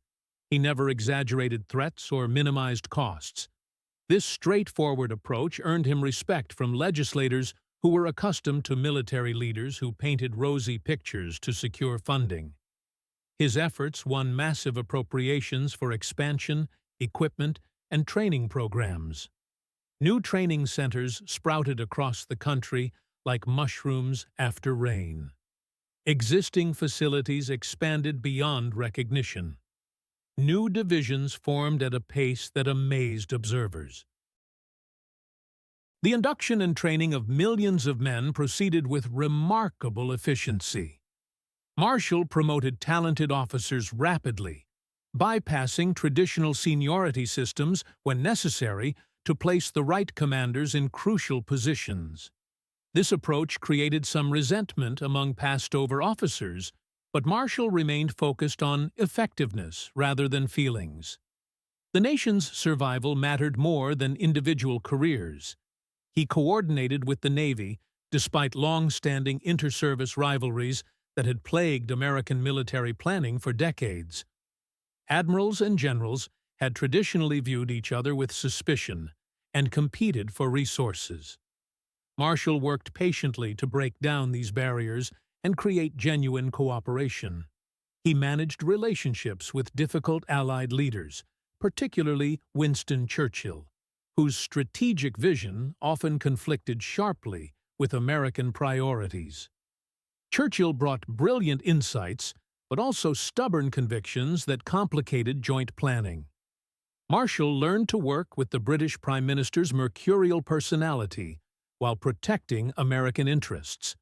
He never exaggerated threats or minimized costs. This straightforward approach earned him respect from legislators who were accustomed to military leaders who painted rosy pictures to secure funding. His efforts won massive appropriations for expansion, equipment, and training programs. New training centers sprouted across the country like mushrooms after rain. Existing facilities expanded beyond recognition. New divisions formed at a pace that amazed observers. The induction and training of millions of men proceeded with remarkable efficiency. Marshall promoted talented officers rapidly, bypassing traditional seniority systems when necessary to place the right commanders in crucial positions. This approach created some resentment among passed-over officers, but Marshall remained focused on effectiveness rather than feelings. The nation's survival mattered more than individual careers. He coordinated with the Navy, despite long-standing inter-service rivalries that had plagued American military planning for decades. Admirals and generals had traditionally viewed each other with suspicion and competed for resources. Marshall worked patiently to break down these barriers and create genuine cooperation. He managed relationships with difficult Allied leaders, particularly Winston Churchill, whose strategic vision often conflicted sharply with American priorities. Churchill brought brilliant insights, but also stubborn convictions that complicated joint planning. Marshall learned to work with the British Prime Minister's mercurial personality while protecting American interests.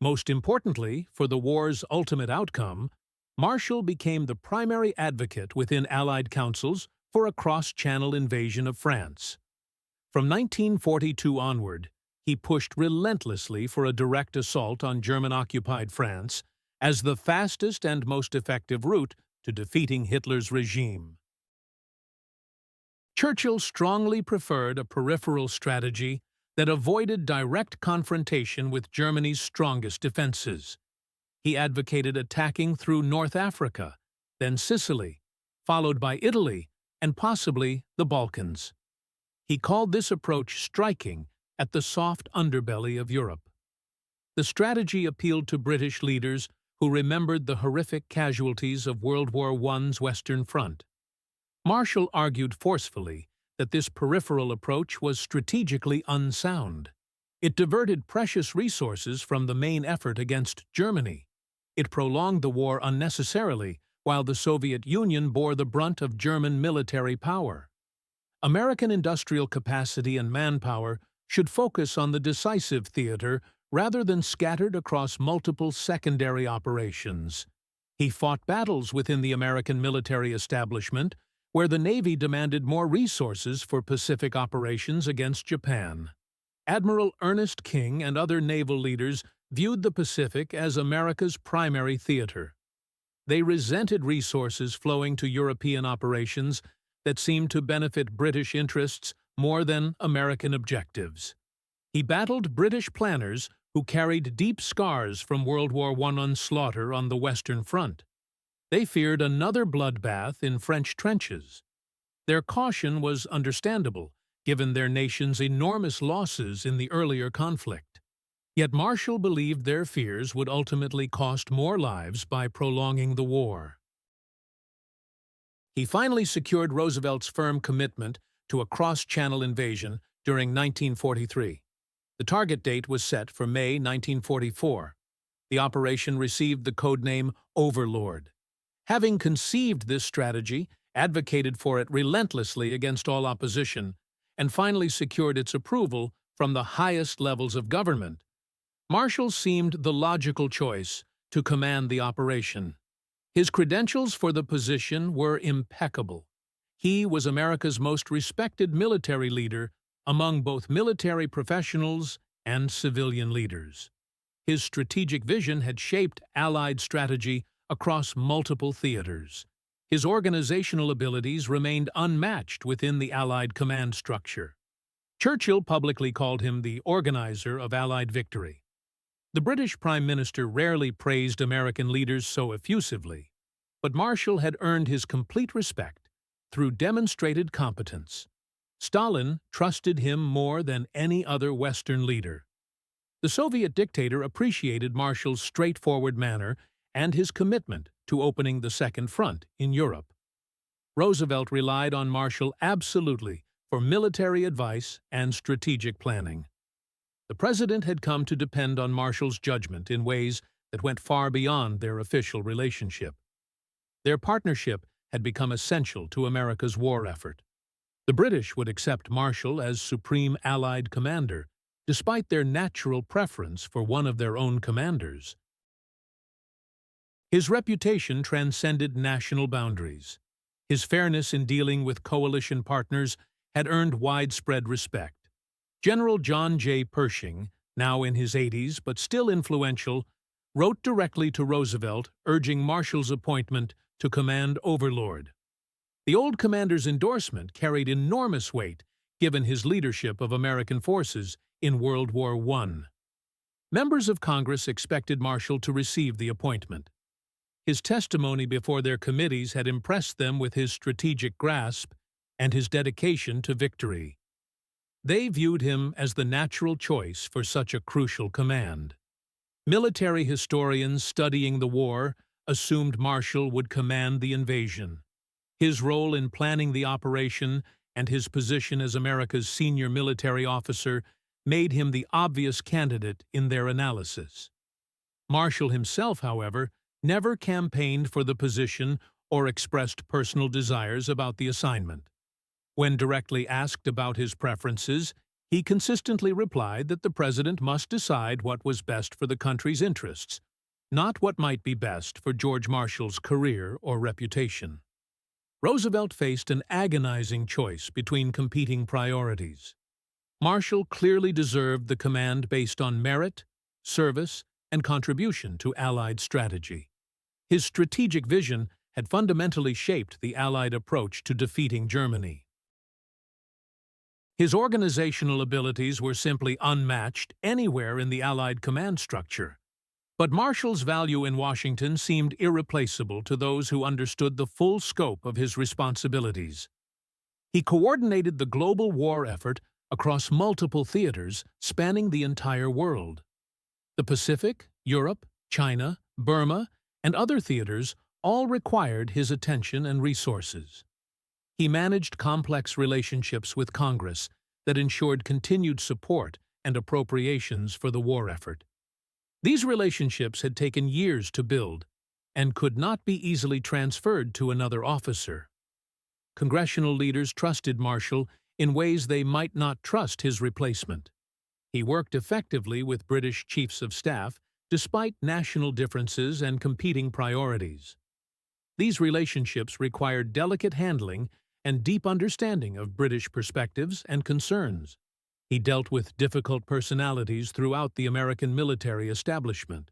Most importantly, for the war's ultimate outcome, Marshall became the primary advocate within Allied councils for a cross-channel invasion of France. From 1942 onward, he pushed relentlessly for a direct assault on German-occupied France as the fastest and most effective route to defeating Hitler's regime. Churchill strongly preferred a peripheral strategy that avoided direct confrontation with Germany's strongest defenses. He advocated attacking through North Africa, then Sicily, followed by Italy, and possibly the Balkans. He called this approach striking at the soft underbelly of Europe. The strategy appealed to British leaders who remembered the horrific casualties of World War I's Western Front. Marshall argued forcefully that this peripheral approach was strategically unsound. It diverted precious resources from the main effort against Germany. It prolonged the war unnecessarily, while the Soviet Union bore the brunt of German military power. American industrial capacity and manpower should focus on the decisive theater rather than scattered across multiple secondary operations. He fought battles within the American military establishment, where the Navy demanded more resources for Pacific operations against Japan. Admiral Ernest King and other naval leaders viewed the Pacific as America's primary theater. They resented resources flowing to European operations that seemed to benefit British interests more than American objectives. He battled British planners who carried deep scars from World War I slaughter on the Western Front. They feared another bloodbath in French trenches. Their caution was understandable, given their nation's enormous losses in the earlier conflict. Yet Marshall believed their fears would ultimately cost more lives by prolonging the war. He finally secured Roosevelt's firm commitment to a cross-channel invasion during 1943. The target date was set for May 1944. The operation received the codename Overlord. Having conceived this strategy, advocated for it relentlessly against all opposition, and finally secured its approval from the highest levels of government, Marshall seemed the logical choice to command the operation. His credentials for the position were impeccable. He was America's most respected military leader among both military professionals and civilian leaders. His strategic vision had shaped Allied strategy across multiple theaters. His organizational abilities remained unmatched within the Allied command structure. Churchill publicly called him the organizer of Allied victory. The British Prime Minister rarely praised American leaders so effusively, but Marshall had earned his complete respect through demonstrated competence. Stalin trusted him more than any other Western leader. The Soviet dictator appreciated Marshall's straightforward manner and his commitment to opening the Second Front in Europe. Roosevelt relied on Marshall absolutely for military advice and strategic planning. The president had come to depend on Marshall's judgment in ways that went far beyond their official relationship. Their partnership had become essential to America's war effort. The British would accept Marshall as supreme Allied commander, despite their natural preference for one of their own commanders. His reputation transcended national boundaries. His fairness in dealing with coalition partners had earned widespread respect. General John J. Pershing, now in his 80s but still influential, wrote directly to Roosevelt urging Marshall's appointment to command Overlord. The old commander's endorsement carried enormous weight given his leadership of American forces in World War I. Members of Congress expected Marshall to receive the appointment. His testimony before their committees had impressed them with his strategic grasp and his dedication to victory. They viewed him as the natural choice for such a crucial command. Military historians studying the war assumed Marshall would command the invasion. His role in planning the operation and his position as America's senior military officer made him the obvious candidate in their analysis. Marshall himself, however, never campaigned for the position or expressed personal desires about the assignment. When directly asked about his preferences, he consistently replied that the president must decide what was best for the country's interests, not what might be best for George Marshall's career or reputation. Roosevelt faced an agonizing choice between competing priorities. Marshall clearly deserved the command based on merit, service, and contribution to Allied strategy. His strategic vision had fundamentally shaped the Allied approach to defeating Germany. His organizational abilities were simply unmatched anywhere in the Allied command structure. But Marshall's value in Washington seemed irreplaceable to those who understood the full scope of his responsibilities. He coordinated the global war effort across multiple theaters spanning the entire world. The Pacific, Europe, China, Burma, and other theaters all required his attention and resources. He managed complex relationships with Congress that ensured continued support and appropriations for the war effort. These relationships had taken years to build and could not be easily transferred to another officer. Congressional leaders trusted Marshall in ways they might not trust his replacement. He worked effectively with British chiefs of staff despite national differences and competing priorities. These relationships required delicate handling and deep understanding of British perspectives and concerns. He dealt with difficult personalities throughout the American military establishment.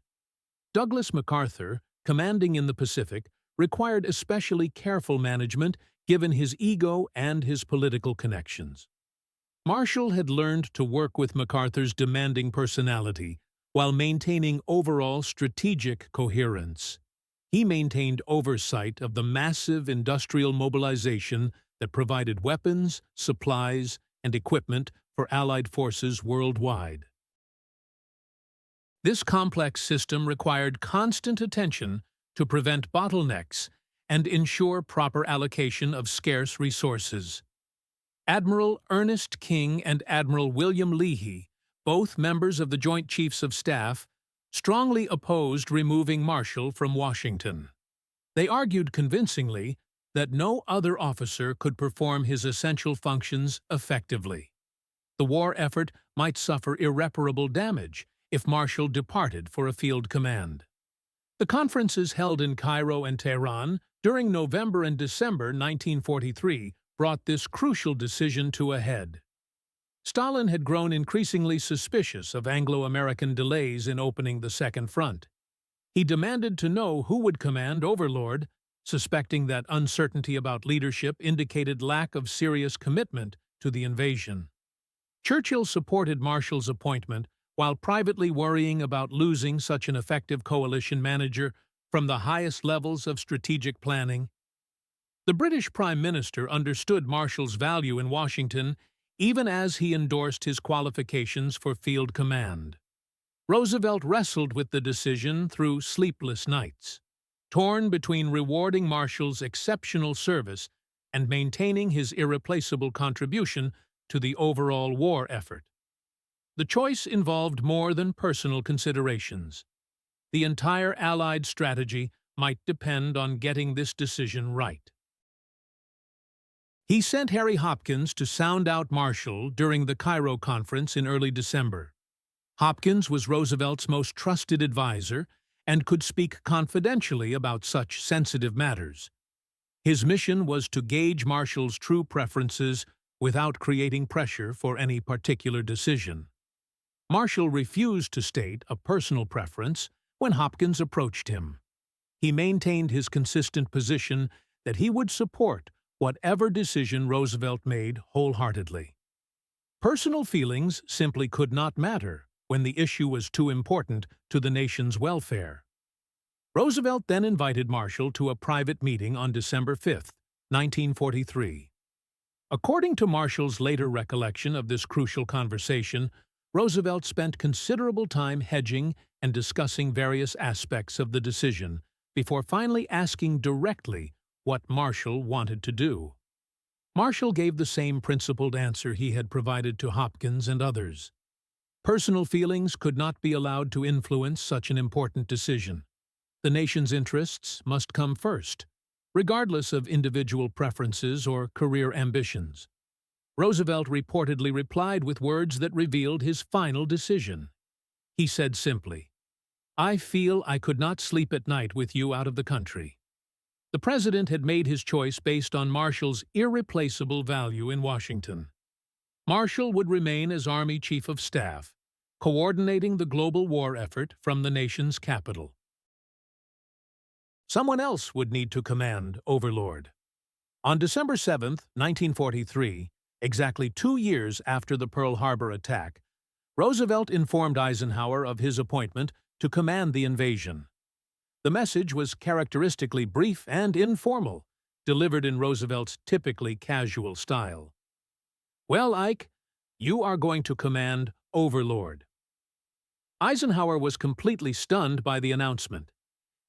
Douglas MacArthur, commanding in the Pacific, required especially careful management given his ego and his political connections. Marshall had learned to work with MacArthur's demanding personality while maintaining overall strategic coherence. He maintained oversight of the massive industrial mobilization that provided weapons, supplies, and equipment for Allied forces worldwide. This complex system required constant attention to prevent bottlenecks and ensure proper allocation of scarce resources. Admiral Ernest King and Admiral William Leahy, both members of the Joint Chiefs of Staff, strongly opposed removing Marshall from Washington. They argued convincingly that no other officer could perform his essential functions effectively. The war effort might suffer irreparable damage if Marshall departed for a field command. The conferences held in Cairo and Tehran during November and December 1943 brought this crucial decision to a head. Stalin had grown increasingly suspicious of Anglo-American delays in opening the Second Front. He demanded to know who would command Overlord, suspecting that uncertainty about leadership indicated lack of serious commitment to the invasion. Churchill supported Marshall's appointment while privately worrying about losing such an effective coalition manager from the highest levels of strategic planning. The British Prime Minister understood Marshall's value in Washington even as he endorsed his qualifications for field command. Roosevelt wrestled with the decision through sleepless nights, torn between rewarding Marshall's exceptional service and maintaining his irreplaceable contribution to the overall war effort. The choice involved more than personal considerations. The entire Allied strategy might depend on getting this decision right. He sent Harry Hopkins to sound out Marshall during the Cairo conference in early December. Hopkins was Roosevelt's most trusted advisor and could speak confidentially about such sensitive matters. His mission was to gauge Marshall's true preferences without creating pressure for any particular decision. Marshall refused to state a personal preference when Hopkins approached him. He maintained his consistent position that he would support whatever decision Roosevelt made wholeheartedly. Personal feelings simply could not matter when the issue was too important to the nation's welfare. Roosevelt then invited Marshall to a private meeting on December 5, 1943. According to Marshall's later recollection of this crucial conversation, Roosevelt spent considerable time hedging and discussing various aspects of the decision before finally asking directly what Marshall wanted to do. Marshall gave the same principled answer he had provided to Hopkins and others. Personal feelings could not be allowed to influence such an important decision. The nation's interests must come first, regardless of individual preferences or career ambitions. Roosevelt reportedly replied with words that revealed his final decision. He said simply, "I feel I could not sleep at night with you out of the country." The president had made his choice based on Marshall's irreplaceable value in Washington. Marshall would remain as Army Chief of Staff, coordinating the global war effort from the nation's capital. Someone else would need to command Overlord. On December 7, 1943, exactly 2 years after the Pearl Harbor attack, Roosevelt informed Eisenhower of his appointment to command the invasion. The message was characteristically brief and informal, delivered in Roosevelt's typically casual style. "Well, Ike, you are going to command Overlord." Eisenhower was completely stunned by the announcement.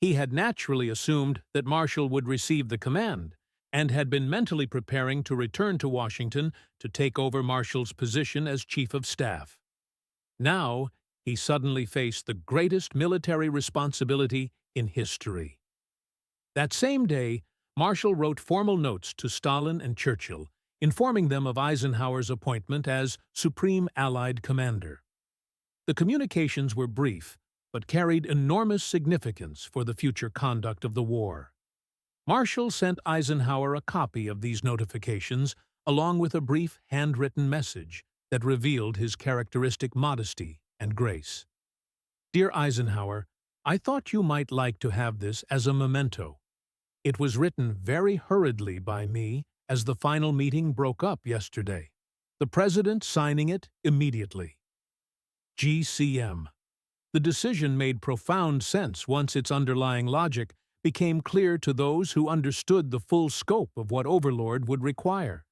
He had naturally assumed that Marshall would receive the command, and had been mentally preparing to return to Washington to take over Marshall's position as Chief of Staff. Now, he suddenly faced the greatest military responsibility in history. That same day, Marshall wrote formal notes to Stalin and Churchill, informing them of Eisenhower's appointment as Supreme Allied Commander. The communications were brief, but carried enormous significance for the future conduct of the war. Marshall sent Eisenhower a copy of these notifications, along with a brief handwritten message that revealed his characteristic modesty and grace. "Dear Eisenhower, I thought you might like to have this as a memento. It was written very hurriedly by me as the final meeting broke up yesterday. The President signing it immediately. GCM." The decision made profound sense once its underlying logic became clear to those who understood the full scope of what Overlord would require.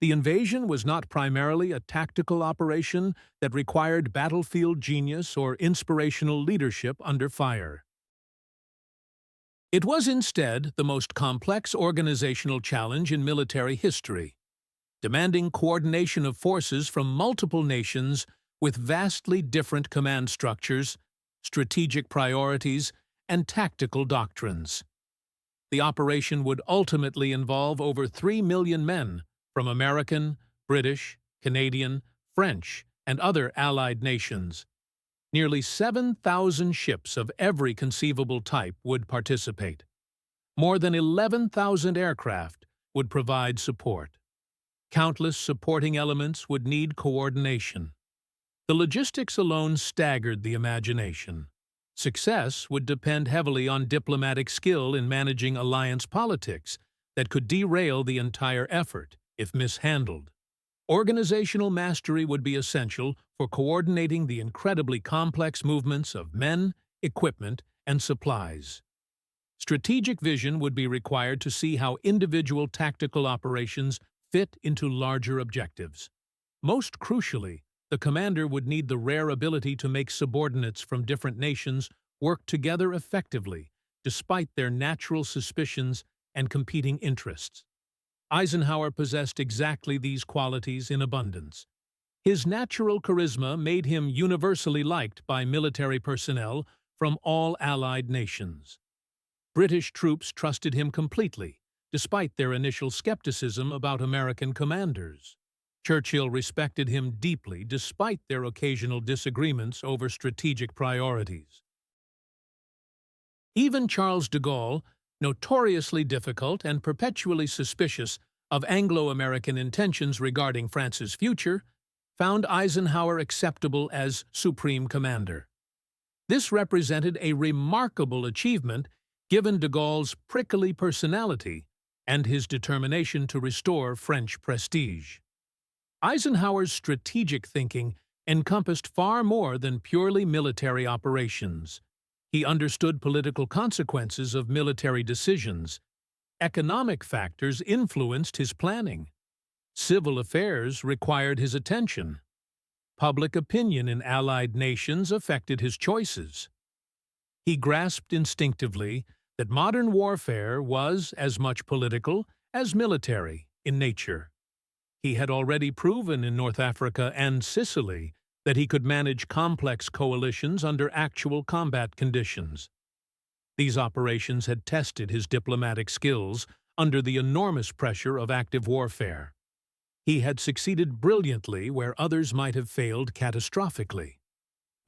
The invasion was not primarily a tactical operation that required battlefield genius or inspirational leadership under fire. It was instead the most complex organizational challenge in military history, demanding coordination of forces from multiple nations with vastly different command structures, strategic priorities, and tactical doctrines. The operation would ultimately involve over 3 million men from American, British, Canadian, French, and other allied nations. Nearly 7,000 ships of every conceivable type would participate. More than 11,000 aircraft would provide support. Countless supporting elements would need coordination. The logistics alone staggered the imagination. Success would depend heavily on diplomatic skill in managing alliance politics that could derail the entire effort if mishandled. Organizational mastery would be essential for coordinating the incredibly complex movements of men, equipment, and supplies. Strategic vision would be required to see how individual tactical operations fit into larger objectives. Most crucially, the commander would need the rare ability to make subordinates from different nations work together effectively, despite their natural suspicions and competing interests. Eisenhower possessed exactly these qualities in abundance. His natural charisma made him universally liked by military personnel from all allied nations. British troops trusted him completely, despite their initial skepticism about American commanders. Churchill respected him deeply despite their occasional disagreements over strategic priorities. Even Charles de Gaulle, notoriously difficult and perpetually suspicious of Anglo-American intentions regarding France's future, found Eisenhower acceptable as Supreme Commander. This represented a remarkable achievement given de Gaulle's prickly personality and his determination to restore French prestige. Eisenhower's strategic thinking encompassed far more than purely military operations. He understood political consequences of military decisions. Economic factors influenced his planning. Civil affairs required his attention. Public opinion in allied nations affected his choices. He grasped instinctively that modern warfare was as much political as military in nature. He had already proven in North Africa and Sicily that he could manage complex coalitions under actual combat conditions. These operations had tested his diplomatic skills under the enormous pressure of active warfare. He had succeeded brilliantly where others might have failed catastrophically.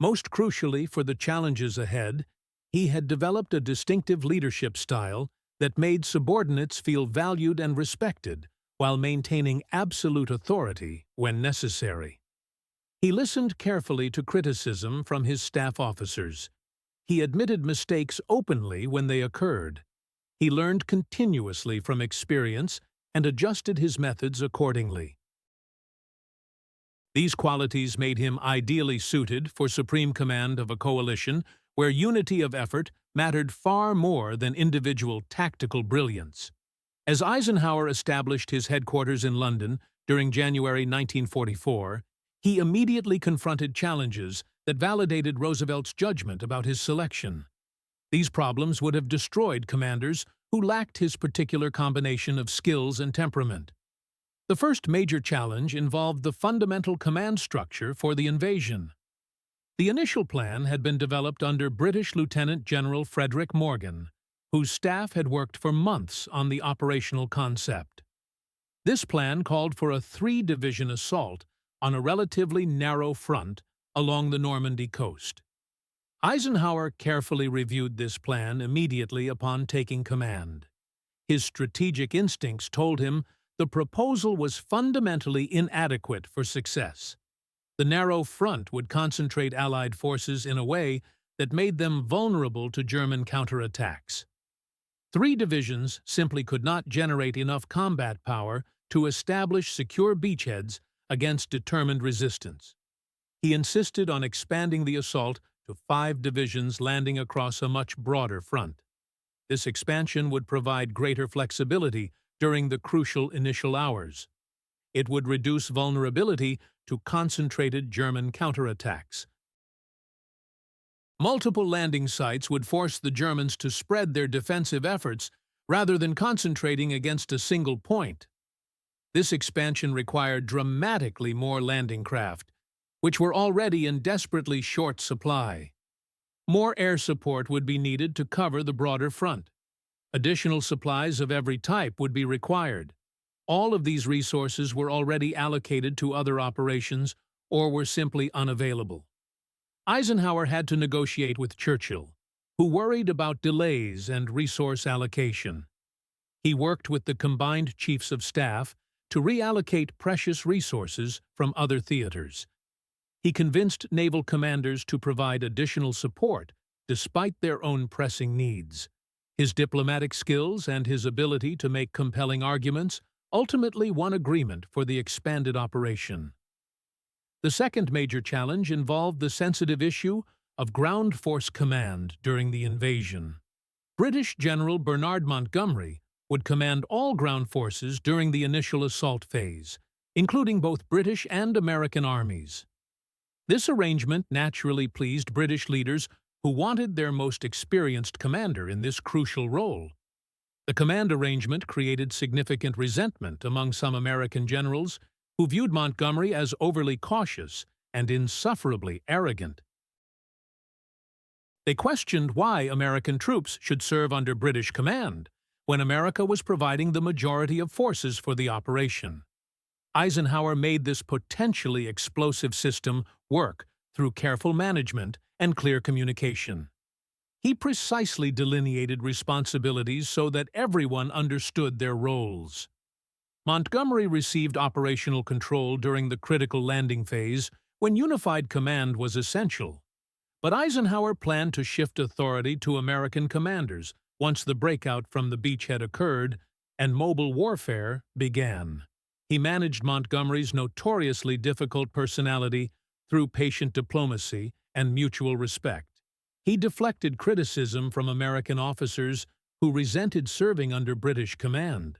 Most crucially for the challenges ahead, he had developed a distinctive leadership style that made subordinates feel valued and respected while maintaining absolute authority when necessary. He listened carefully to criticism from his staff officers. He admitted mistakes openly when they occurred. He learned continuously from experience and adjusted his methods accordingly. These qualities made him ideally suited for supreme command of a coalition where unity of effort mattered far more than individual tactical brilliance. As Eisenhower established his headquarters in London during January 1944, he immediately confronted challenges that validated Roosevelt's judgment about his selection. These problems would have destroyed commanders who lacked his particular combination of skills and temperament. The first major challenge involved the fundamental command structure for the invasion. The initial plan had been developed under British Lieutenant General Frederick Morgan, whose staff had worked for months on the operational concept. This plan called for a 3-division assault on a relatively narrow front along the Normandy coast. Eisenhower carefully reviewed this plan immediately upon taking command. His strategic instincts told him the proposal was fundamentally inadequate for success. The narrow front would concentrate Allied forces in a way that made them vulnerable to German counterattacks. 3 divisions simply could not generate enough combat power to establish secure beachheads against determined resistance. He insisted on expanding the assault to 5 divisions landing across a much broader front. This expansion would provide greater flexibility during the crucial initial hours. It would reduce vulnerability to concentrated German counterattacks. Multiple landing sites would force the Germans to spread their defensive efforts rather than concentrating against a single point. This expansion required dramatically more landing craft, which were already in desperately short supply. More air support would be needed to cover the broader front. Additional supplies of every type would be required. All of these resources were already allocated to other operations or were simply unavailable. Eisenhower had to negotiate with Churchill, who worried about delays and resource allocation. He worked with the combined chiefs of staff to reallocate precious resources from other theaters. He convinced naval commanders to provide additional support despite their own pressing needs. His diplomatic skills and his ability to make compelling arguments ultimately won agreement for the expanded operation. The second major challenge involved the sensitive issue of ground force command during the invasion. British General Bernard Montgomery would command all ground forces during the initial assault phase, including both British and American armies. This arrangement naturally pleased British leaders who wanted their most experienced commander in this crucial role. The command arrangement created significant resentment among some American generals who viewed Montgomery as overly cautious and insufferably arrogant. They questioned why American troops should serve under British command when America was providing the majority of forces for the operation. Eisenhower made this potentially explosive system work through careful management and clear communication. He precisely delineated responsibilities so that everyone understood their roles. Montgomery received operational control during the critical landing phase when unified command was essential. But Eisenhower planned to shift authority to American commanders once the breakout from the beachhead occurred and mobile warfare began. He managed Montgomery's notoriously difficult personality through patient diplomacy and mutual respect. He deflected criticism from American officers who resented serving under British command.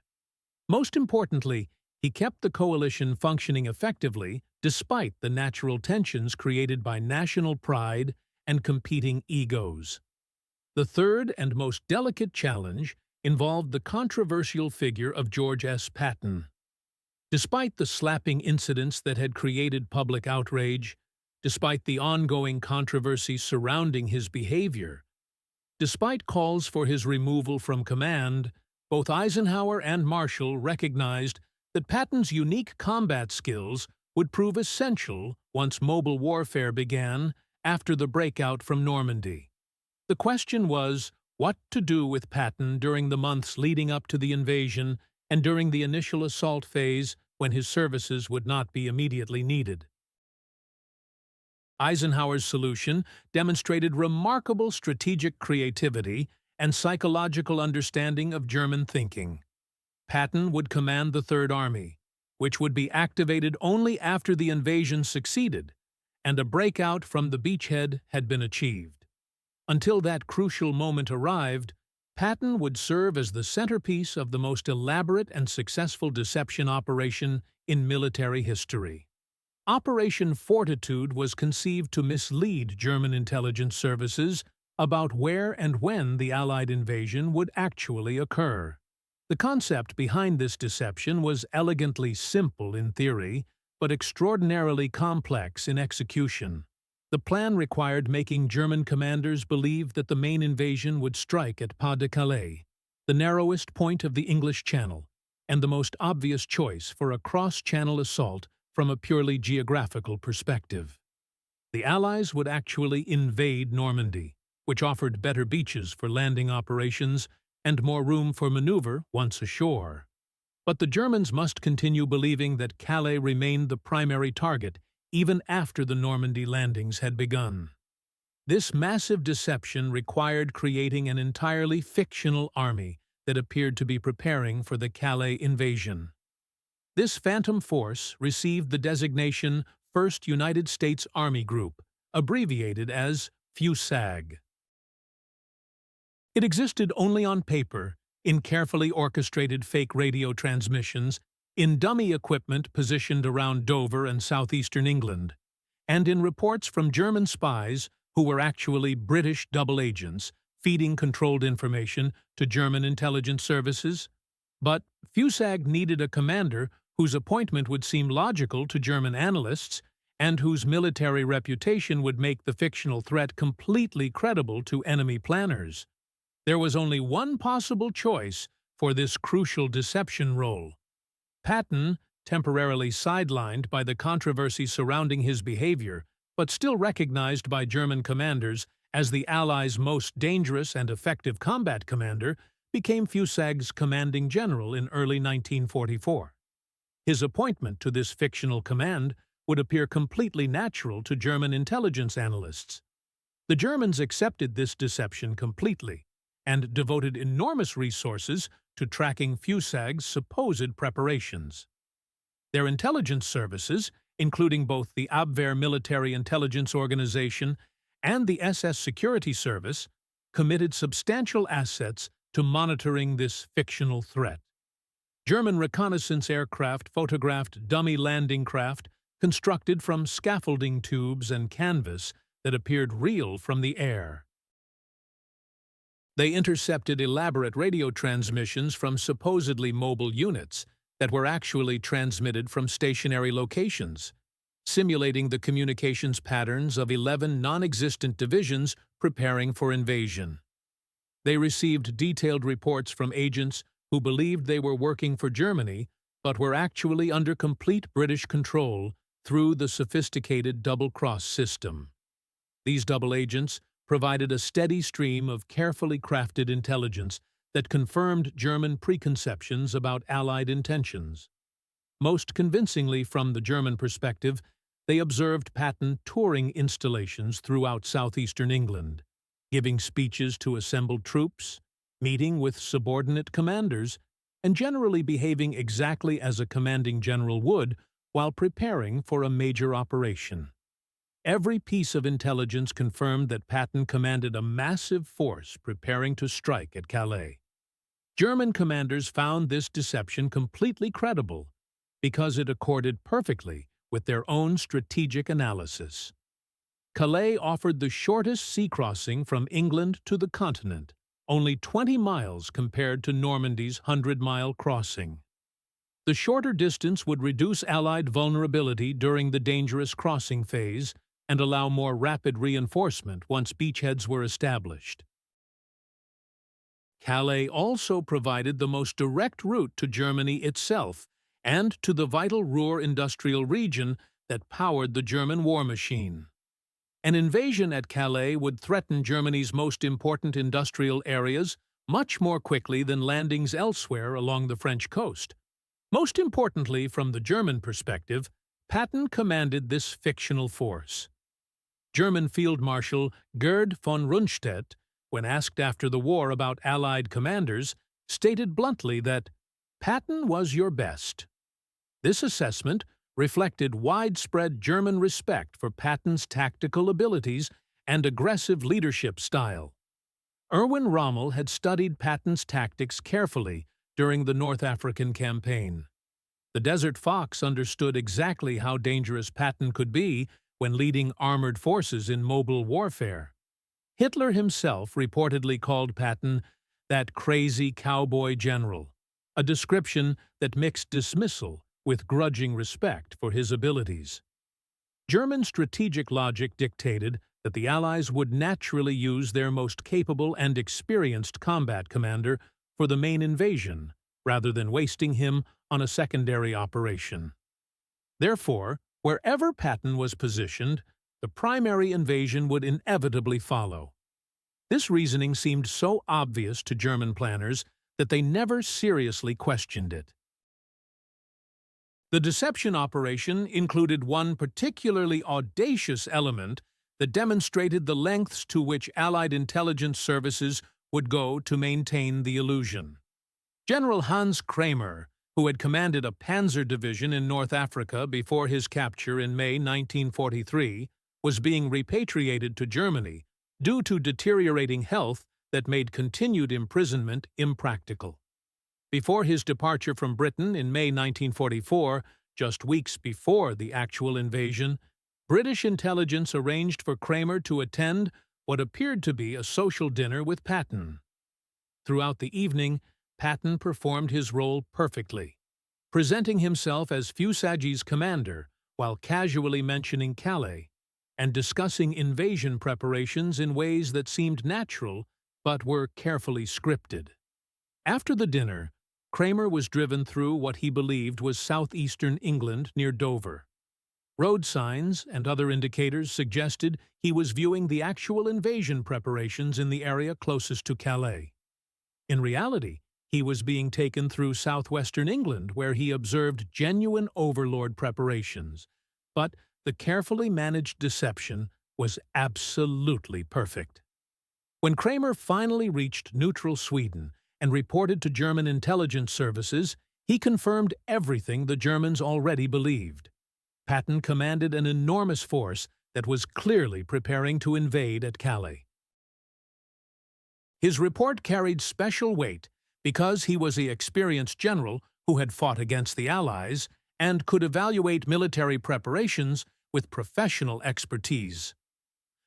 Most importantly, he kept the coalition functioning effectively despite the natural tensions created by national pride and competing egos. The third and most delicate challenge involved the controversial figure of George S. Patton. Despite the slapping incidents that had created public outrage, despite the ongoing controversy surrounding his behavior. Despite calls for his removal from command, both Eisenhower and Marshall recognized that Patton's unique combat skills would prove essential once mobile warfare began after the breakout from Normandy. The question was what to do with Patton during the months leading up to the invasion and during the initial assault phase when his services would not be immediately needed. Eisenhower's solution demonstrated remarkable strategic creativity and psychological understanding of German thinking. Patton would command the Third Army, which would be activated only after the invasion succeeded and a breakout from the beachhead had been achieved. Until that crucial moment arrived, Patton would serve as the centerpiece of the most elaborate and successful deception operation in military history. Operation Fortitude was conceived to mislead German intelligence services about where and when the Allied invasion would actually occur. The concept behind this deception was elegantly simple in theory, but extraordinarily complex in execution. The plan required making German commanders believe that the main invasion would strike at Pas de Calais, the narrowest point of the English Channel, and the most obvious choice for a cross-channel assault from a purely geographical perspective. The Allies would actually invade Normandy, which offered better beaches for landing operations and more room for maneuver once ashore. But the Germans must continue believing that Calais remained the primary target even after the Normandy landings had begun. This massive deception required creating an entirely fictional army that appeared to be preparing for the Calais invasion. This phantom force received the designation 1st United States Army Group, abbreviated as FUSAG. It existed only on paper, in carefully orchestrated fake radio transmissions, in dummy equipment positioned around Dover and southeastern England, and in reports from German spies who were actually British double agents feeding controlled information to German intelligence services. But FUSAG needed a commander whose appointment would seem logical to German analysts and whose military reputation would make the fictional threat completely credible to enemy planners. There was only one possible choice for this crucial deception role. Patton, temporarily sidelined by the controversy surrounding his behavior, but still recognized by German commanders as the Allies' most dangerous and effective combat commander, became FUSAG's commanding general in early 1944. His appointment to this fictional command would appear completely natural to German intelligence analysts. The Germans accepted this deception completely and devoted enormous resources to tracking FUSAG's supposed preparations. Their intelligence services, including both the Abwehr Military Intelligence Organization and the SS Security Service, committed substantial assets to monitoring this fictional threat. German reconnaissance aircraft photographed dummy landing craft constructed from scaffolding tubes and canvas that appeared real from the air. They intercepted elaborate radio transmissions from supposedly mobile units that were actually transmitted from stationary locations, simulating the communications patterns of 11 non-existent divisions preparing for invasion. They received detailed reports from agents who believed they were working for Germany but were actually under complete British control through the sophisticated double-cross system. These double agents provided a steady stream of carefully crafted intelligence that confirmed German preconceptions about Allied intentions. Most convincingly from the German perspective, they observed Patton touring installations throughout southeastern England, giving speeches to assembled troops, meeting with subordinate commanders, and generally behaving exactly as a commanding general would while preparing for a major operation. Every piece of intelligence confirmed that Patton commanded a massive force preparing to strike at Calais. German commanders found this deception completely credible because it accorded perfectly with their own strategic analysis. Calais offered the shortest sea crossing from England to the continent, only 20 miles compared to Normandy's 100-mile crossing. The shorter distance would reduce Allied vulnerability during the dangerous crossing phase, and allow more rapid reinforcement once beachheads were established. Calais also provided the most direct route to Germany itself and to the vital Ruhr industrial region that powered the German war machine. An invasion at Calais would threaten Germany's most important industrial areas much more quickly than landings elsewhere along the French coast. Most importantly, from the German perspective, Patton commanded this fictional force. German Field Marshal Gerd von Rundstedt, when asked after the war about Allied commanders, stated bluntly that Patton was your best. This assessment reflected widespread German respect for Patton's tactical abilities and aggressive leadership style. Erwin Rommel had studied Patton's tactics carefully during the North African campaign. The Desert Fox understood exactly how dangerous Patton could be when leading armored forces in mobile warfare. Hitler himself reportedly called Patton that crazy cowboy general, a description that mixed dismissal with grudging respect for his abilities. German strategic logic dictated that the Allies would naturally use their most capable and experienced combat commander for the main invasion, rather than wasting him on a secondary operation. Therefore, wherever Patton was positioned, the primary invasion would inevitably follow. This reasoning seemed so obvious to German planners that they never seriously questioned it. The deception operation included one particularly audacious element that demonstrated the lengths to which Allied intelligence services would go to maintain the illusion. General Hans Kramer, who had commanded a panzer division in North Africa before his capture in May 1943, was being repatriated to Germany due to deteriorating health that made continued imprisonment impractical. Before his departure from Britain in May 1944, just weeks before the actual invasion, British intelligence arranged for Kramer to attend what appeared to be a social dinner with Patton. Throughout the evening, Patton performed his role perfectly, presenting himself as Fusagi's commander while casually mentioning Calais and discussing invasion preparations in ways that seemed natural but were carefully scripted. After the dinner, Kramer was driven through what he believed was southeastern England near Dover. Road signs and other indicators suggested he was viewing the actual invasion preparations in the area closest to Calais. In reality, he was being taken through southwestern England, where he observed genuine overlord preparations. But the carefully managed deception was absolutely perfect. When Kramer finally reached neutral Sweden and reported to German intelligence services, he confirmed everything the Germans already believed. Patton commanded an enormous force that was clearly preparing to invade at Calais. His report carried special weight because he was an experienced general who had fought against the Allies and could evaluate military preparations with professional expertise.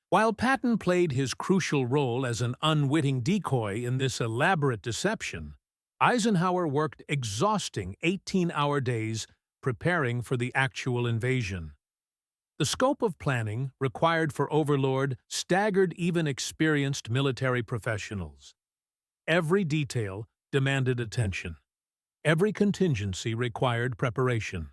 While Patton played his crucial role as an unwitting decoy in this elaborate deception, Eisenhower worked exhausting 18-hour days preparing for the actual invasion. The scope of planning required for Overlord staggered even experienced military professionals. Every detail demanded attention. Every contingency required preparation.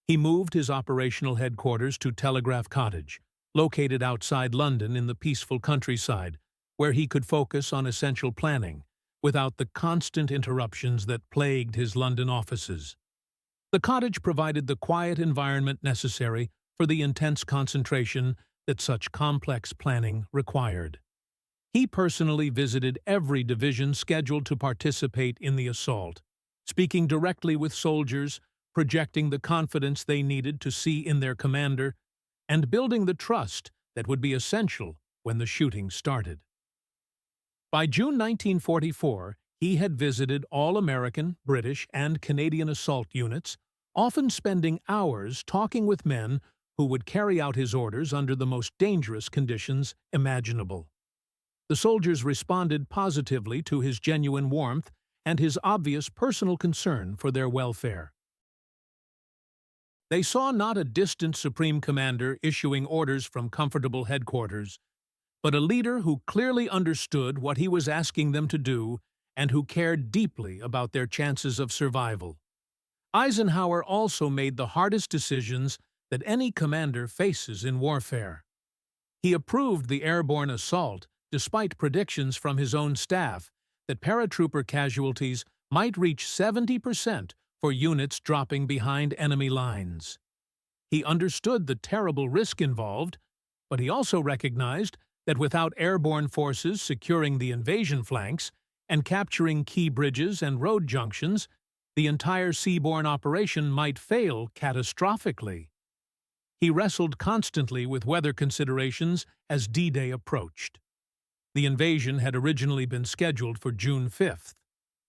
He moved his operational headquarters to Telegraph Cottage, located outside London in the peaceful countryside, where he could focus on essential planning, without the constant interruptions that plagued his London offices. The cottage provided the quiet environment necessary for the intense concentration that such complex planning required. He personally visited every division scheduled to participate in the assault, speaking directly with soldiers, projecting the confidence they needed to see in their commander, and building the trust that would be essential when the shooting started. By June 1944, he had visited all American, British, and Canadian assault units, often spending hours talking with men who would carry out his orders under the most dangerous conditions imaginable. The soldiers responded positively to his genuine warmth and his obvious personal concern for their welfare. They saw not a distant supreme commander issuing orders from comfortable headquarters, but a leader who clearly understood what he was asking them to do and who cared deeply about their chances of survival. Eisenhower also made the hardest decisions that any commander faces in warfare. He approved the airborne assault despite predictions from his own staff that paratrooper casualties might reach 70% for units dropping behind enemy lines. He understood the terrible risk involved, but he also recognized that without airborne forces securing the invasion flanks and capturing key bridges and road junctions, the entire seaborne operation might fail catastrophically. He wrestled constantly with weather considerations as D-Day approached. The invasion had originally been scheduled for June 5th,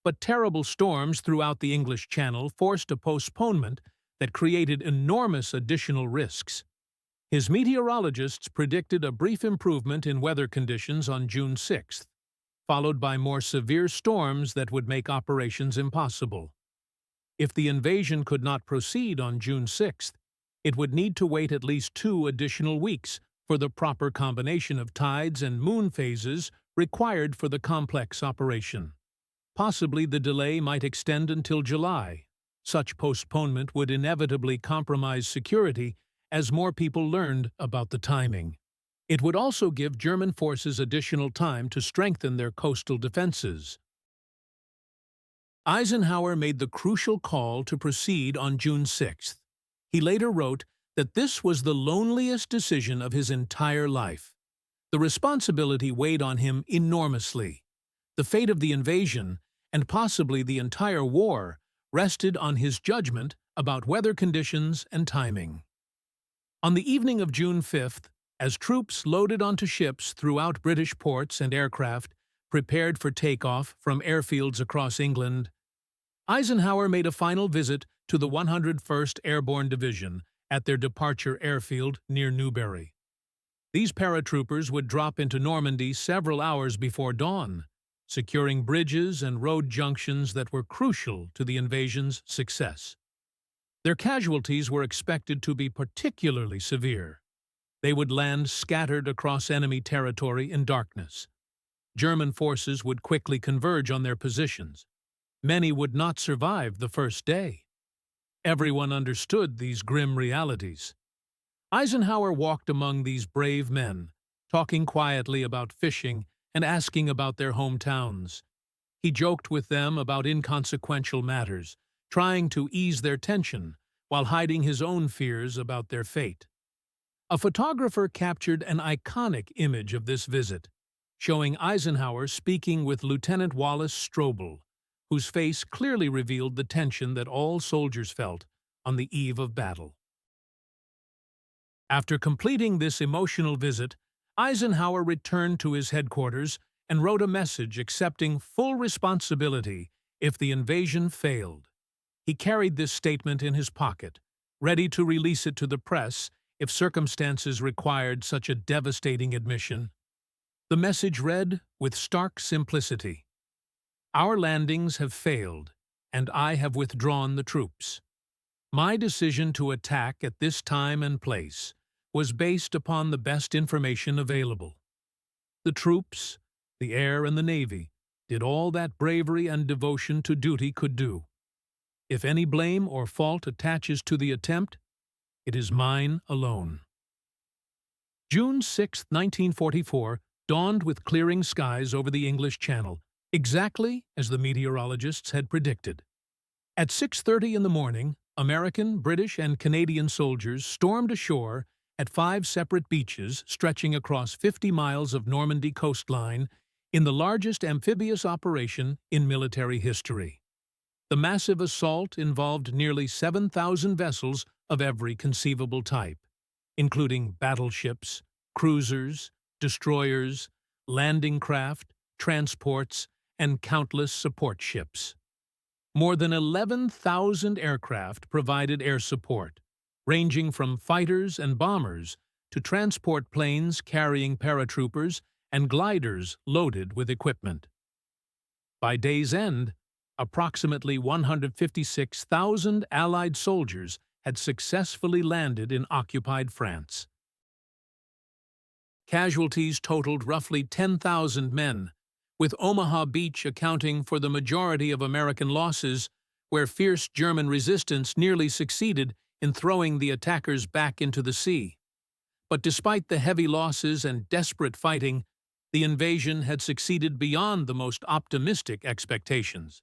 but terrible storms throughout the English Channel forced a postponement that created enormous additional risks. His meteorologists predicted a brief improvement in weather conditions on June 6th, followed by more severe storms that would make operations impossible. If the invasion could not proceed on June 6th, it would need to wait at least 2 additional weeks for the proper combination of tides and moon phases required for the complex operation. Possibly the delay might extend until July. Such postponement would inevitably compromise security as more people learned about the timing. It would also give German forces additional time to strengthen their coastal defenses. Eisenhower made the crucial call to proceed on June 6th. He later wrote that this was the loneliest decision of his entire life. The responsibility weighed on him enormously. The fate of the invasion, and possibly the entire war, rested on his judgment about weather conditions and timing. On the evening of June 5th, as troops loaded onto ships throughout British ports and aircraft prepared for takeoff from airfields across England, Eisenhower made a final visit to the 101st Airborne Division at their departure airfield near Newbury. These paratroopers would drop into Normandy several hours before dawn, securing bridges and road junctions that were crucial to the invasion's success. Their casualties were expected to be particularly severe. They would land scattered across enemy territory in darkness. German forces would quickly converge on their positions. Many would not survive the first day. Everyone understood these grim realities. Eisenhower walked among these brave men, talking quietly about fishing and asking about their hometowns. He joked with them about inconsequential matters, trying to ease their tension while hiding his own fears about their fate. A photographer captured an iconic image of this visit, showing Eisenhower speaking with Lieutenant Wallace Strobel, whose face clearly revealed the tension that all soldiers felt on the eve of battle. After completing this emotional visit, Eisenhower returned to his headquarters and wrote a message accepting full responsibility if the invasion failed. He carried this statement in his pocket, ready to release it to the press if circumstances required such a devastating admission. The message read with stark simplicity: "Our landings have failed, and I have withdrawn the troops. My decision to attack at this time and place was based upon the best information available. The troops, the air and the Navy, did all that bravery and devotion to duty could do. If any blame or fault attaches to the attempt, it is mine alone." June 6, 1944, dawned with clearing skies over the English Channel, exactly as the meteorologists had predicted. At 6:30 in the morning, American, British, and Canadian soldiers stormed ashore at 5 separate beaches stretching across 50 miles of Normandy coastline in the largest amphibious operation in military history. The massive assault involved nearly 7,000 vessels of every conceivable type, including battleships, cruisers, destroyers, landing craft, transports, and countless support ships. More than 11,000 aircraft provided air support, ranging from fighters and bombers to transport planes carrying paratroopers and gliders loaded with equipment. By day's end, approximately 156,000 Allied soldiers had successfully landed in occupied France. Casualties totaled roughly 10,000 men, with Omaha Beach accounting for the majority of American losses, where fierce German resistance nearly succeeded in throwing the attackers back into the sea. But despite the heavy losses and desperate fighting, the invasion had succeeded beyond the most optimistic expectations.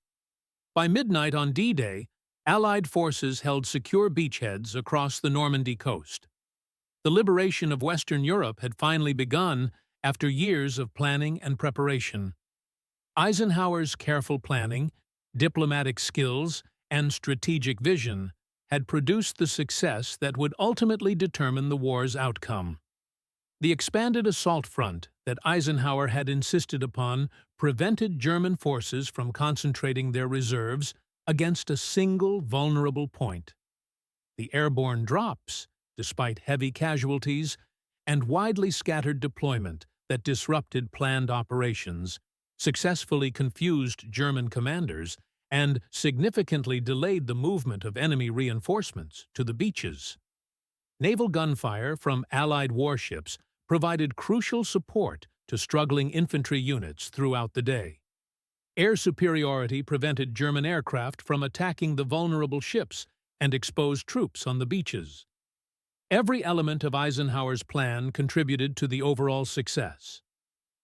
By midnight on D-Day, Allied forces held secure beachheads across the Normandy coast. The liberation of Western Europe had finally begun after years of planning and preparation. Eisenhower's careful planning, diplomatic skills, and strategic vision had produced the success that would ultimately determine the war's outcome. The expanded assault front that Eisenhower had insisted upon prevented German forces from concentrating their reserves against a single vulnerable point. The airborne drops, despite heavy casualties, and widely scattered deployment that disrupted planned operations, successfully confused German commanders and significantly delayed the movement of enemy reinforcements to the beaches. Naval gunfire from Allied warships provided crucial support to struggling infantry units throughout the day. Air superiority prevented German aircraft from attacking the vulnerable ships and exposed troops on the beaches. Every element of Eisenhower's plan contributed to the overall success.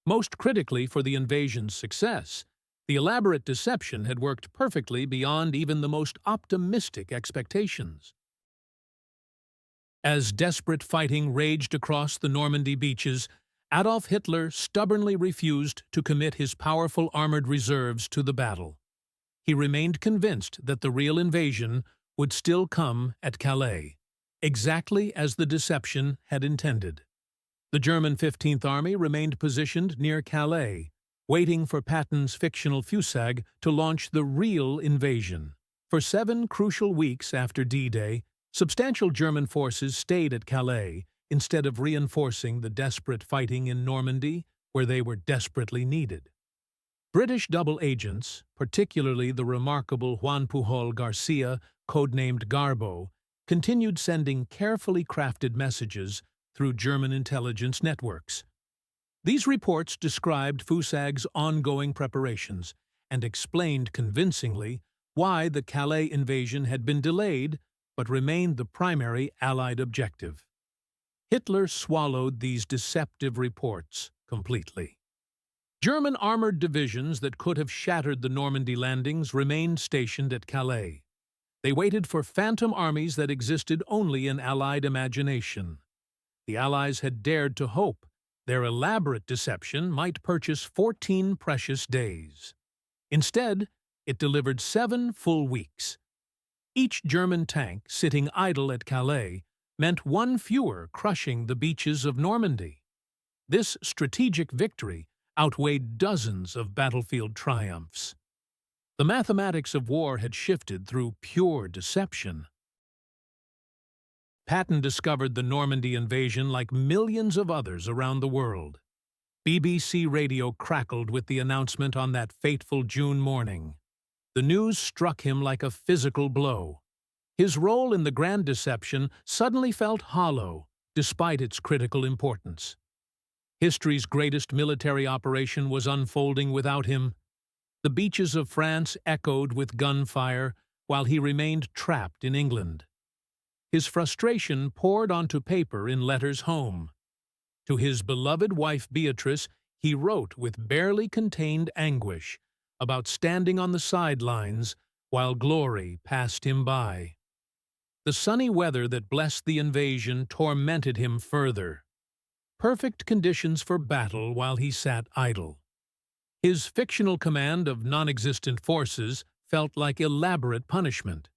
Most critically for the invasion's success, the elaborate deception had worked perfectly beyond even the most optimistic expectations. As desperate fighting raged across the Normandy beaches, Adolf Hitler stubbornly refused to commit his powerful armored reserves to the battle. He remained convinced that the real invasion would still come at Calais, exactly as the deception had intended. The German 15th Army remained positioned near Calais, waiting for Patton's fictional fusag to launch the real invasion. For 7 crucial weeks after D-Day, substantial German forces stayed at Calais instead of reinforcing the desperate fighting in Normandy, where they were desperately needed. British double agents, particularly the remarkable Juan Pujol Garcia, codenamed Garbo, continued sending carefully crafted messages through German intelligence networks. These reports described Fusag's ongoing preparations and explained convincingly why the Calais invasion had been delayed but remained the primary Allied objective. Hitler swallowed these deceptive reports completely. German armored divisions that could have shattered the Normandy landings remained stationed at Calais. They waited for phantom armies that existed only in Allied imagination. The Allies had dared to hope their elaborate deception might purchase 14 precious days. Instead, it delivered 7 full weeks. Each German tank sitting idle at Calais meant 1 fewer crushing the beaches of Normandy. This strategic victory outweighed dozens of battlefield triumphs. The mathematics of war had shifted through pure deception. Patton discovered the Normandy invasion like millions of others around the world. BBC radio crackled with the announcement on that fateful June morning. The news struck him like a physical blow. His role in the grand deception suddenly felt hollow, despite its critical importance. History's greatest military operation was unfolding without him. The beaches of France echoed with gunfire while he remained trapped in England. His frustration poured onto paper in letters home. To his beloved wife Beatrice, he wrote with barely contained anguish about standing on the sidelines while glory passed him by. The sunny weather that blessed the invasion tormented him further. Perfect conditions for battle while he sat idle. His fictional command of non-existent forces felt like elaborate punishment.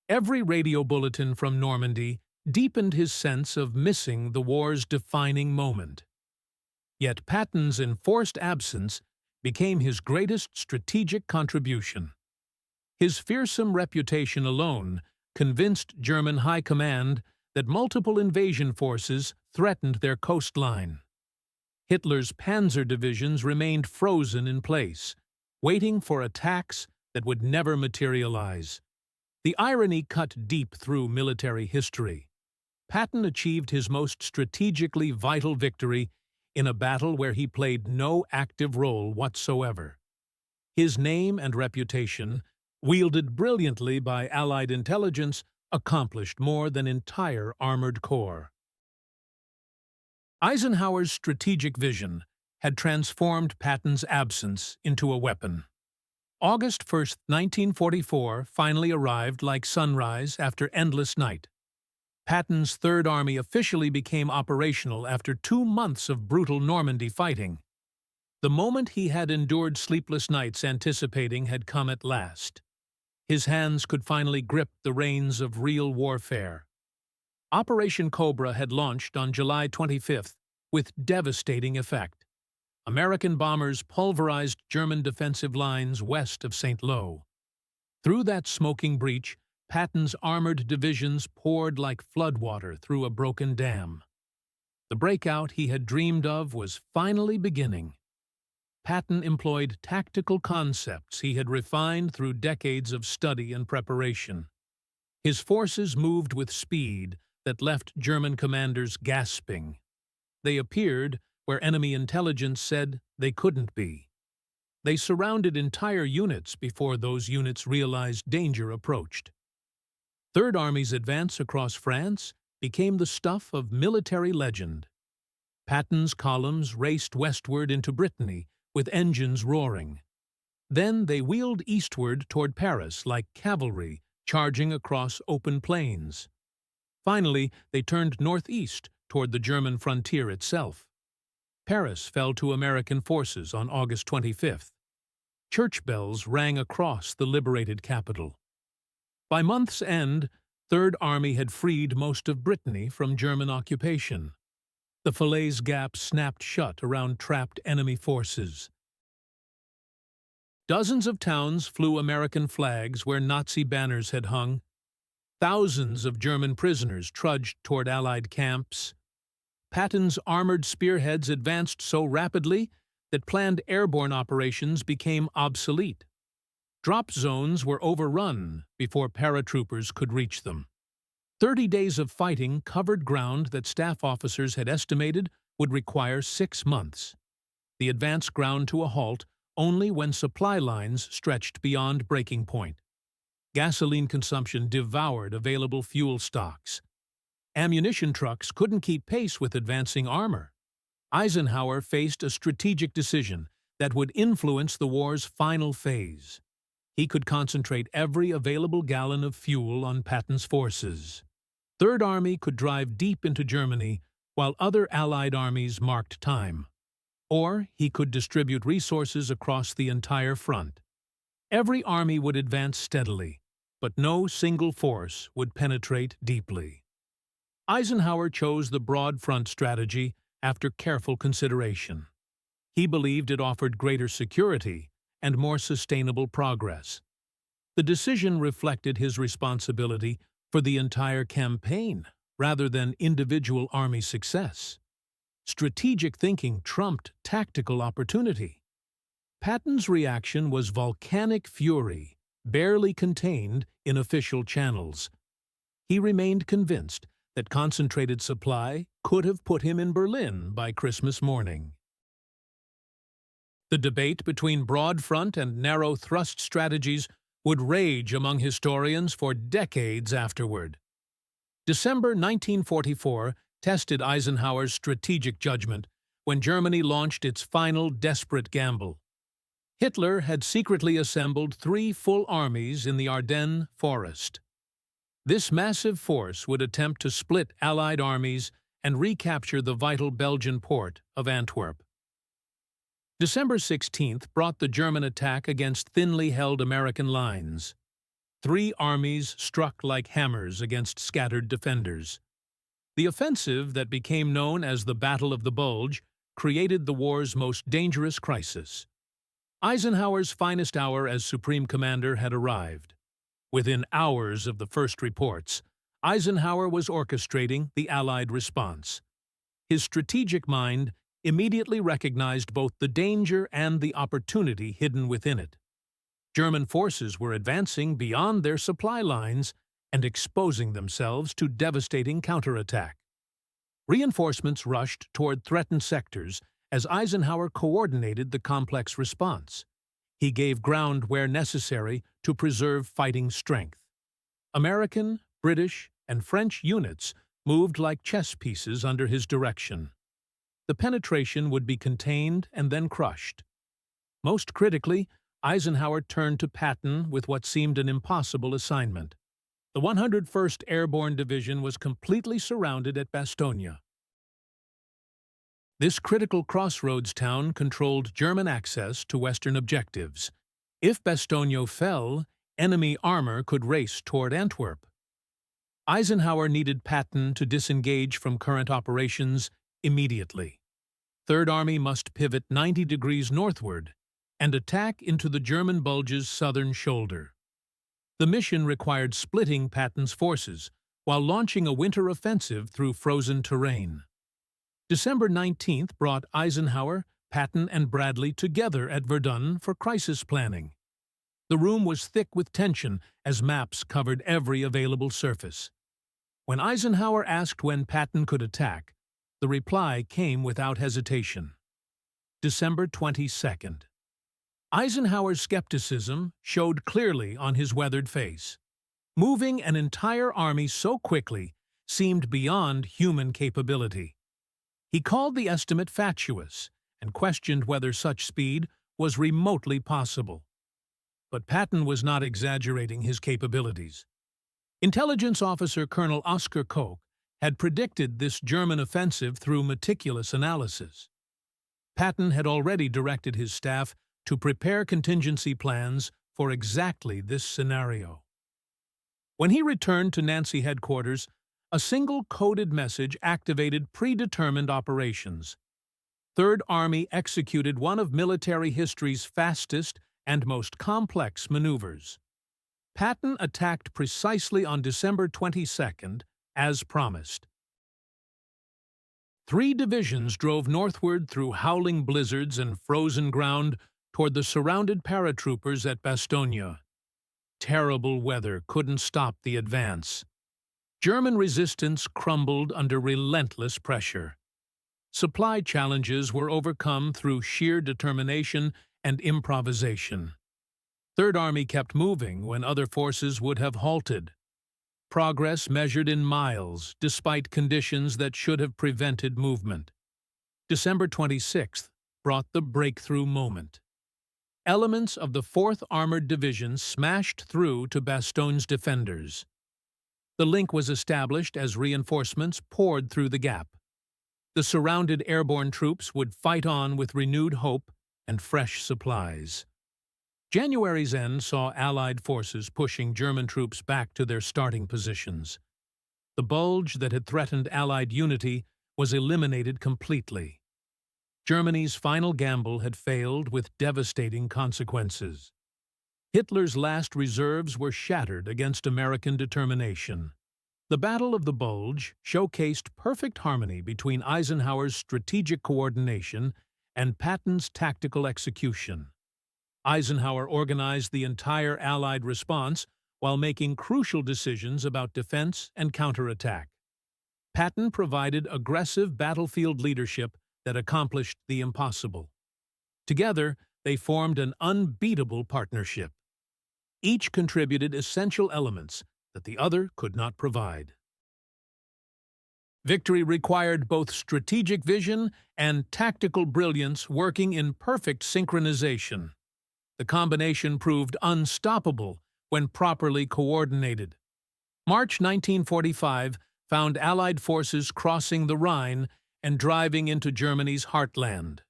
Every radio bulletin from Normandy deepened his sense of missing the war's defining moment. Yet Patton's enforced absence became his greatest strategic contribution. His fearsome reputation alone convinced German high command that multiple invasion forces threatened their coastline. Hitler's panzer divisions remained frozen in place, waiting for attacks that would never materialize. The irony cut deep through military history. Patton achieved his most strategically vital victory in a battle where he played no active role whatsoever. His name and reputation, wielded brilliantly by Allied intelligence, accomplished more than entire armored corps. Eisenhower's strategic vision had transformed Patton's absence into a weapon. August 1, 1944, finally arrived like sunrise after endless night. Patton's Third Army officially became operational after 2 months of brutal Normandy fighting. The moment he had endured sleepless nights anticipating had come at last. His hands could finally grip the reins of real warfare. Operation Cobra had launched on July 25th with devastating effect. American bombers pulverized German defensive lines west of St. Lo. Through that smoking breach, Patton's armored divisions poured like floodwater through a broken dam. The breakout he had dreamed of was finally beginning. Patton employed tactical concepts he had refined through decades of study and preparation. His forces moved with speed that left German commanders gasping. They appeared where enemy intelligence said they couldn't be. They surrounded entire units before those units realized danger approached. Third Army's advance across France became the stuff of military legend. Patton's columns raced westward into Brittany with engines roaring. Then they wheeled eastward toward Paris like cavalry charging across open plains. Finally, they turned northeast toward the German frontier itself. Paris fell to American forces on August 25th. Church bells rang across the liberated capital. By month's end, Third Army had freed most of Brittany from German occupation. The Falaise Gap snapped shut around trapped enemy forces. Dozens of towns flew American flags where Nazi banners had hung. Thousands of German prisoners trudged toward Allied camps. Patton's armored spearheads advanced so rapidly that planned airborne operations became obsolete. Drop zones were overrun before paratroopers could reach them. 30 days of fighting covered ground that staff officers had estimated would require 6 months. The advance ground to a halt only when supply lines stretched beyond breaking point. Gasoline consumption devoured available fuel stocks. Ammunition trucks couldn't keep pace with advancing armor. Eisenhower faced a strategic decision that would influence the war's final phase. He could concentrate every available gallon of fuel on Patton's forces. Third Army could drive deep into Germany while other Allied armies marked time. Or he could distribute resources across the entire front. Every army would advance steadily, but no single force would penetrate deeply. Eisenhower chose the broad front strategy after careful consideration. He believed it offered greater security and more sustainable progress. The decision reflected his responsibility for the entire campaign rather than individual army success. Strategic thinking trumped tactical opportunity. Patton's reaction was volcanic fury, barely contained in official channels. He remained convinced that concentrated supply could have put him in Berlin by Christmas morning. The debate between broad front and narrow thrust strategies would rage among historians for decades afterward. December 1944 tested Eisenhower's strategic judgment when Germany launched its final desperate gamble. Hitler had secretly assembled 3 full armies in the Ardennes forest. This massive force would attempt to split Allied armies and recapture the vital Belgian port of Antwerp. December 16th brought the German attack against thinly held American lines. 3 armies struck like hammers against scattered defenders. The offensive that became known as the Battle of the Bulge created the war's most dangerous crisis. Eisenhower's finest hour as Supreme Commander had arrived. Within hours of the first reports, Eisenhower was orchestrating the Allied response. His strategic mind immediately recognized both the danger and the opportunity hidden within it. German forces were advancing beyond their supply lines and exposing themselves to devastating counterattack. Reinforcements rushed toward threatened sectors as Eisenhower coordinated the complex response. He gave ground where necessary to preserve fighting strength. American, British, and French units moved like chess pieces under his direction. The penetration would be contained and then crushed. Most critically, Eisenhower turned to Patton with what seemed an impossible assignment. The 101st Airborne Division was completely surrounded at Bastogne. This critical crossroads town controlled German access to Western objectives. If Bastogne fell, enemy armor could race toward Antwerp. Eisenhower needed Patton to disengage from current operations immediately. Third Army must pivot 90 degrees northward and attack into the German Bulge's southern shoulder. The mission required splitting Patton's forces while launching a winter offensive through frozen terrain. December 19th brought Eisenhower, Patton, and Bradley together at Verdun for crisis planning. The room was thick with tension as maps covered every available surface. When Eisenhower asked when Patton could attack, the reply came without hesitation. December 22nd. Eisenhower's skepticism showed clearly on his weathered face. Moving an entire army so quickly seemed beyond human capability. He called the estimate fatuous and questioned whether such speed was remotely possible. But Patton was not exaggerating his capabilities. Intelligence officer Colonel Oskar Koch had predicted this German offensive through meticulous analysis. Patton had already directed his staff to prepare contingency plans for exactly this scenario. When he returned to Nancy headquarters, a single coded message activated predetermined operations. Third Army executed one of military history's fastest and most complex maneuvers. Patton attacked precisely on December 22nd, as promised. 3 divisions drove northward through howling blizzards and frozen ground toward the surrounded paratroopers at Bastogne. Terrible weather couldn't stop the advance. German resistance crumbled under relentless pressure. Supply challenges were overcome through sheer determination and improvisation. Third Army kept moving when other forces would have halted. Progress measured in miles, despite conditions that should have prevented movement. December 26th brought the breakthrough moment. Elements of the 4th Armored Division smashed through to Bastogne's defenders. The link was established as reinforcements poured through the gap. The surrounded airborne troops would fight on with renewed hope and fresh supplies. January's end saw Allied forces pushing German troops back to their starting positions. The bulge that had threatened Allied unity was eliminated completely. Germany's final gamble had failed with devastating consequences. Hitler's last reserves were shattered against American determination. The Battle of the Bulge showcased perfect harmony between Eisenhower's strategic coordination and Patton's tactical execution. Eisenhower organized the entire Allied response while making crucial decisions about defense and counterattack. Patton provided aggressive battlefield leadership that accomplished the impossible. Together, they formed an unbeatable partnership. Each contributed essential elements that the other could not provide. Victory required both strategic vision and tactical brilliance working in perfect synchronization. The combination proved unstoppable when properly coordinated. March 1945 found Allied forces crossing the Rhine and driving into Germany's heartland.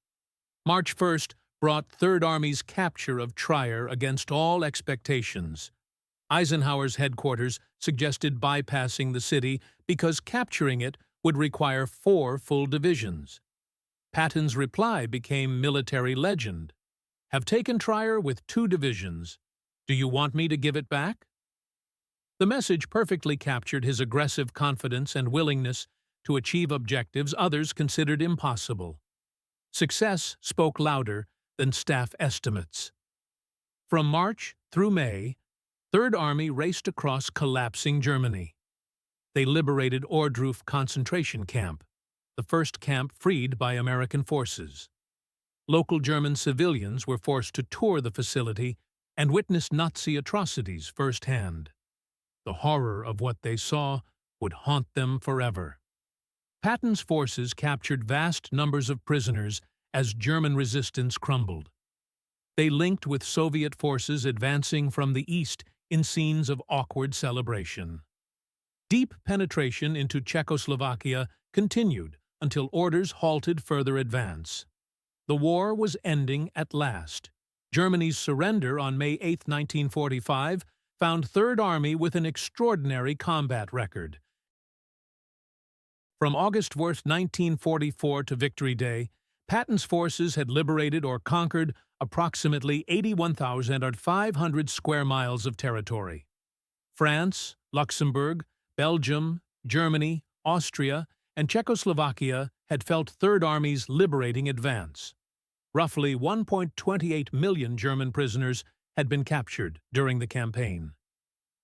March 1st brought Third Army's capture of Trier against all expectations. Eisenhower's headquarters suggested bypassing the city because capturing it would require 4 full divisions. Patton's reply became military legend. "Have taken Trier with 2 divisions. Do you want me to give it back?" The message perfectly captured his aggressive confidence and willingness to achieve objectives others considered impossible. Success spoke louder than staff estimates. From March through May, Third Army raced across collapsing Germany. They liberated Ohrdruf concentration camp, the first camp freed by American forces. Local German civilians were forced to tour the facility and witness Nazi atrocities firsthand. The horror of what they saw would haunt them forever. Patton's forces captured vast numbers of prisoners as German resistance crumbled. They linked with Soviet forces advancing from the east in scenes of awkward celebration. Deep penetration into Czechoslovakia continued until orders halted further advance. The war was ending at last. Germany's surrender on May 8, 1945, found Third Army with an extraordinary combat record. From August 4, 1944 to Victory Day, Patton's forces had liberated or conquered approximately 81,500 square miles of territory. France, Luxembourg, Belgium, Germany, Austria, and Czechoslovakia had felt Third Army's liberating advance. Roughly 1.28 million German prisoners had been captured during the campaign.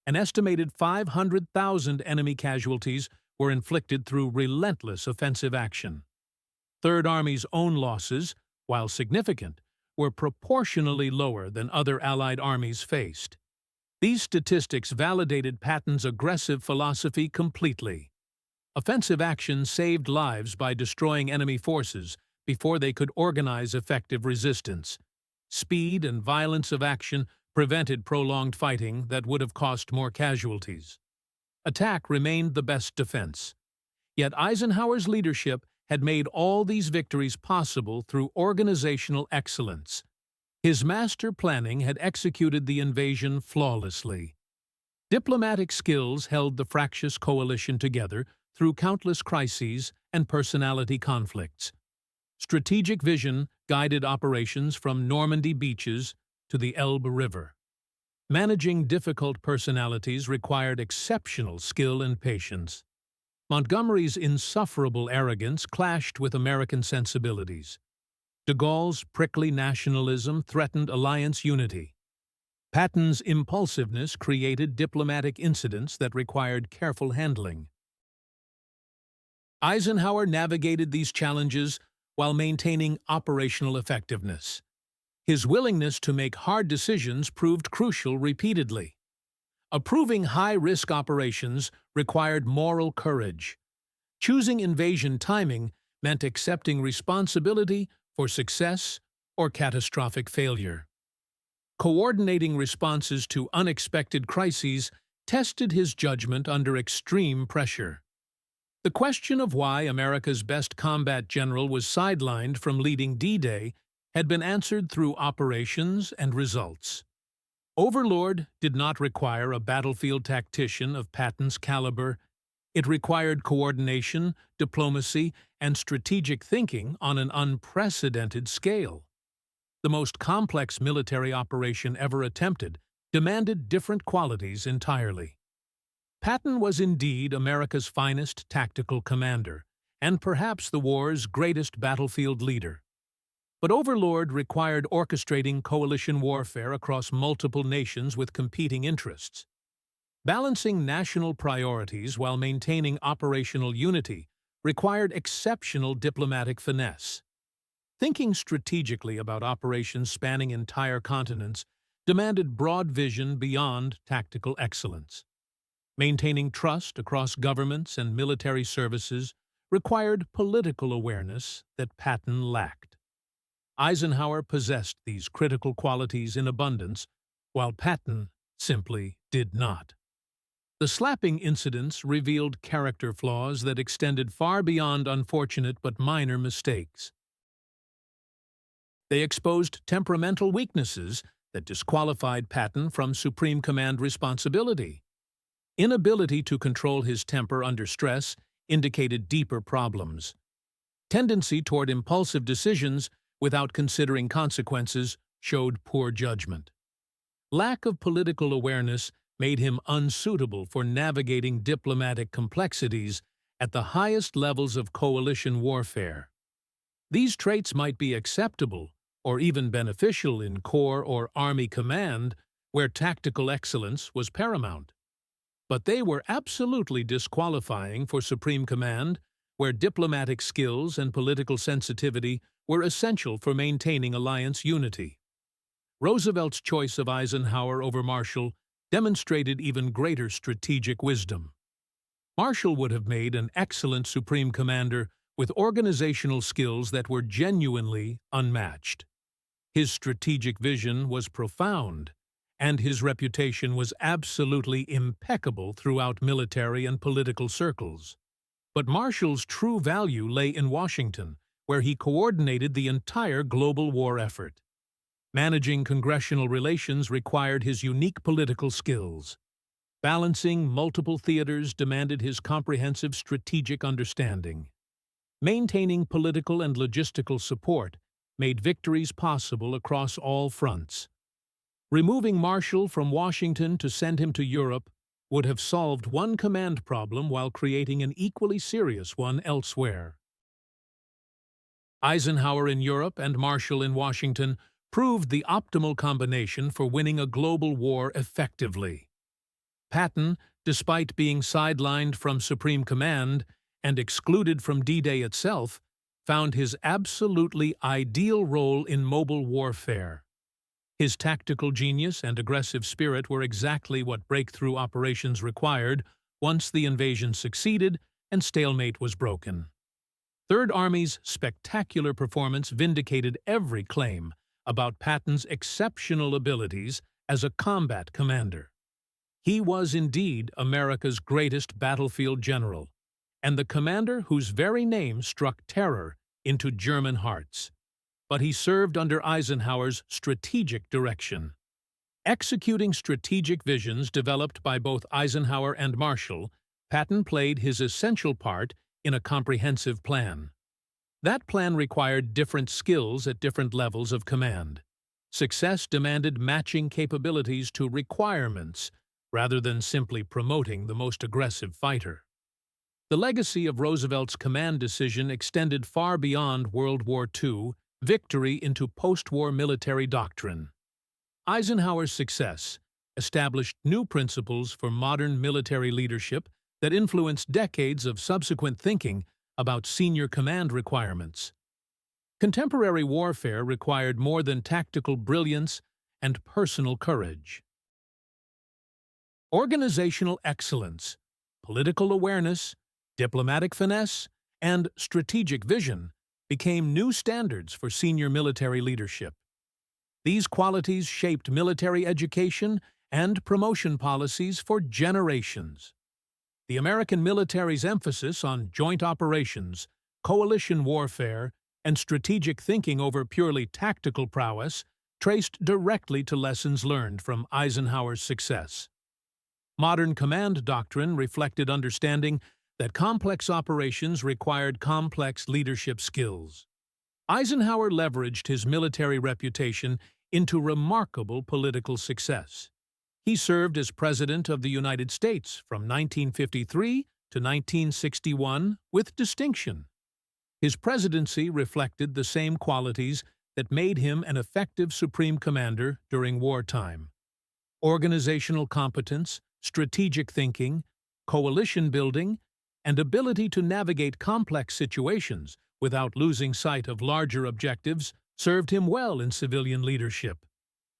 An estimated 500,000 enemy casualties were inflicted through relentless offensive action. Third Army's own losses, while significant, were proportionally lower than other Allied armies faced. These statistics validated Patton's aggressive philosophy completely. Offensive action saved lives by destroying enemy forces before they could organize effective resistance. Speed and violence of action prevented prolonged fighting that would have cost more casualties. Attack remained the best defense. Yet Eisenhower's leadership had made all these victories possible through organizational excellence. His master planning had executed the invasion flawlessly. Diplomatic skills held the fractious coalition together through countless crises and personality conflicts. Strategic vision guided operations from Normandy beaches to the Elbe River. Managing difficult personalities required exceptional skill and patience. Montgomery's insufferable arrogance clashed with American sensibilities. De Gaulle's prickly nationalism threatened alliance unity. Patton's impulsiveness created diplomatic incidents that required careful handling. Eisenhower navigated these challenges while maintaining operational effectiveness. His willingness to make hard decisions proved crucial repeatedly. Approving high-risk operations required moral courage. Choosing invasion timing meant accepting responsibility for success or catastrophic failure. Coordinating responses to unexpected crises tested his judgment under extreme pressure. The question of why America's best combat general was sidelined from leading D-Day had been answered through operations and results. Overlord did not require a battlefield tactician of Patton's caliber. It required coordination, diplomacy, and strategic thinking on an unprecedented scale. The most complex military operation ever attempted demanded different qualities entirely. Patton was indeed America's finest tactical commander, and perhaps the war's greatest battlefield leader. But Overlord required orchestrating coalition warfare across multiple nations with competing interests. Balancing national priorities while maintaining operational unity required exceptional diplomatic finesse. Thinking strategically about operations spanning entire continents demanded broad vision beyond tactical excellence. Maintaining trust across governments and military services required political awareness that Patton lacked. Eisenhower possessed these critical qualities in abundance, while Patton simply did not. The slapping incidents revealed character flaws that extended far beyond unfortunate but minor mistakes. They exposed temperamental weaknesses that disqualified Patton from Supreme Command responsibility. Inability to control his temper under stress indicated deeper problems. Tendency toward impulsive decisions without considering consequences showed poor judgment. Lack of political awareness made him unsuitable for navigating diplomatic complexities at the highest levels of coalition warfare. These traits might be acceptable or even beneficial in corps or army command, where tactical excellence was paramount. But they were absolutely disqualifying for supreme command, where diplomatic skills and political sensitivity were essential for maintaining alliance unity. Roosevelt's choice of Eisenhower over Marshall demonstrated even greater strategic wisdom. Marshall would have made an excellent supreme commander with organizational skills that were genuinely unmatched. His strategic vision was profound, and his reputation was absolutely impeccable throughout military and political circles. But Marshall's true value lay in Washington, where he coordinated the entire global war effort. Managing congressional relations required his unique political skills. Balancing multiple theaters demanded his comprehensive strategic understanding. Maintaining political and logistical support made victories possible across all fronts. Removing Marshall from Washington to send him to Europe would have solved one command problem while creating an equally serious one elsewhere. Eisenhower in Europe and Marshall in Washington proved the optimal combination for winning a global war effectively. Patton, despite being sidelined from Supreme Command and excluded from D-Day itself, found his absolutely ideal role in mobile warfare. His tactical genius and aggressive spirit were exactly what breakthrough operations required once the invasion succeeded and stalemate was broken. Third Army's spectacular performance vindicated every claim about Patton's exceptional abilities as a combat commander. He was indeed America's greatest battlefield general, and the commander whose very name struck terror into German hearts. But he served under Eisenhower's strategic direction. Executing strategic visions developed by both Eisenhower and Marshall, Patton played his essential part in a comprehensive plan. That plan required different skills at different levels of command. Success demanded matching capabilities to requirements rather than simply promoting the most aggressive fighter. The legacy of Roosevelt's command decision extended far beyond World War II victory into post-war military doctrine. Eisenhower's success established new principles for modern military leadership that influenced decades of subsequent thinking about senior command requirements. Contemporary warfare required more than tactical brilliance and personal courage. Organizational excellence, political awareness, diplomatic finesse, and strategic vision became new standards for senior military leadership. These qualities shaped military education and promotion policies for generations. The American military's emphasis on joint operations, coalition warfare, and strategic thinking over purely tactical prowess traced directly to lessons learned from Eisenhower's success. Modern command doctrine reflected understanding that complex operations required complex leadership skills. Eisenhower leveraged his military reputation into remarkable political success. He served as President of the United States from 1953 to 1961 with distinction. His presidency reflected the same qualities that made him an effective supreme commander during wartime: organizational competence, strategic thinking, coalition building, and ability to navigate complex situations without losing sight of larger objectives served him well in civilian leadership.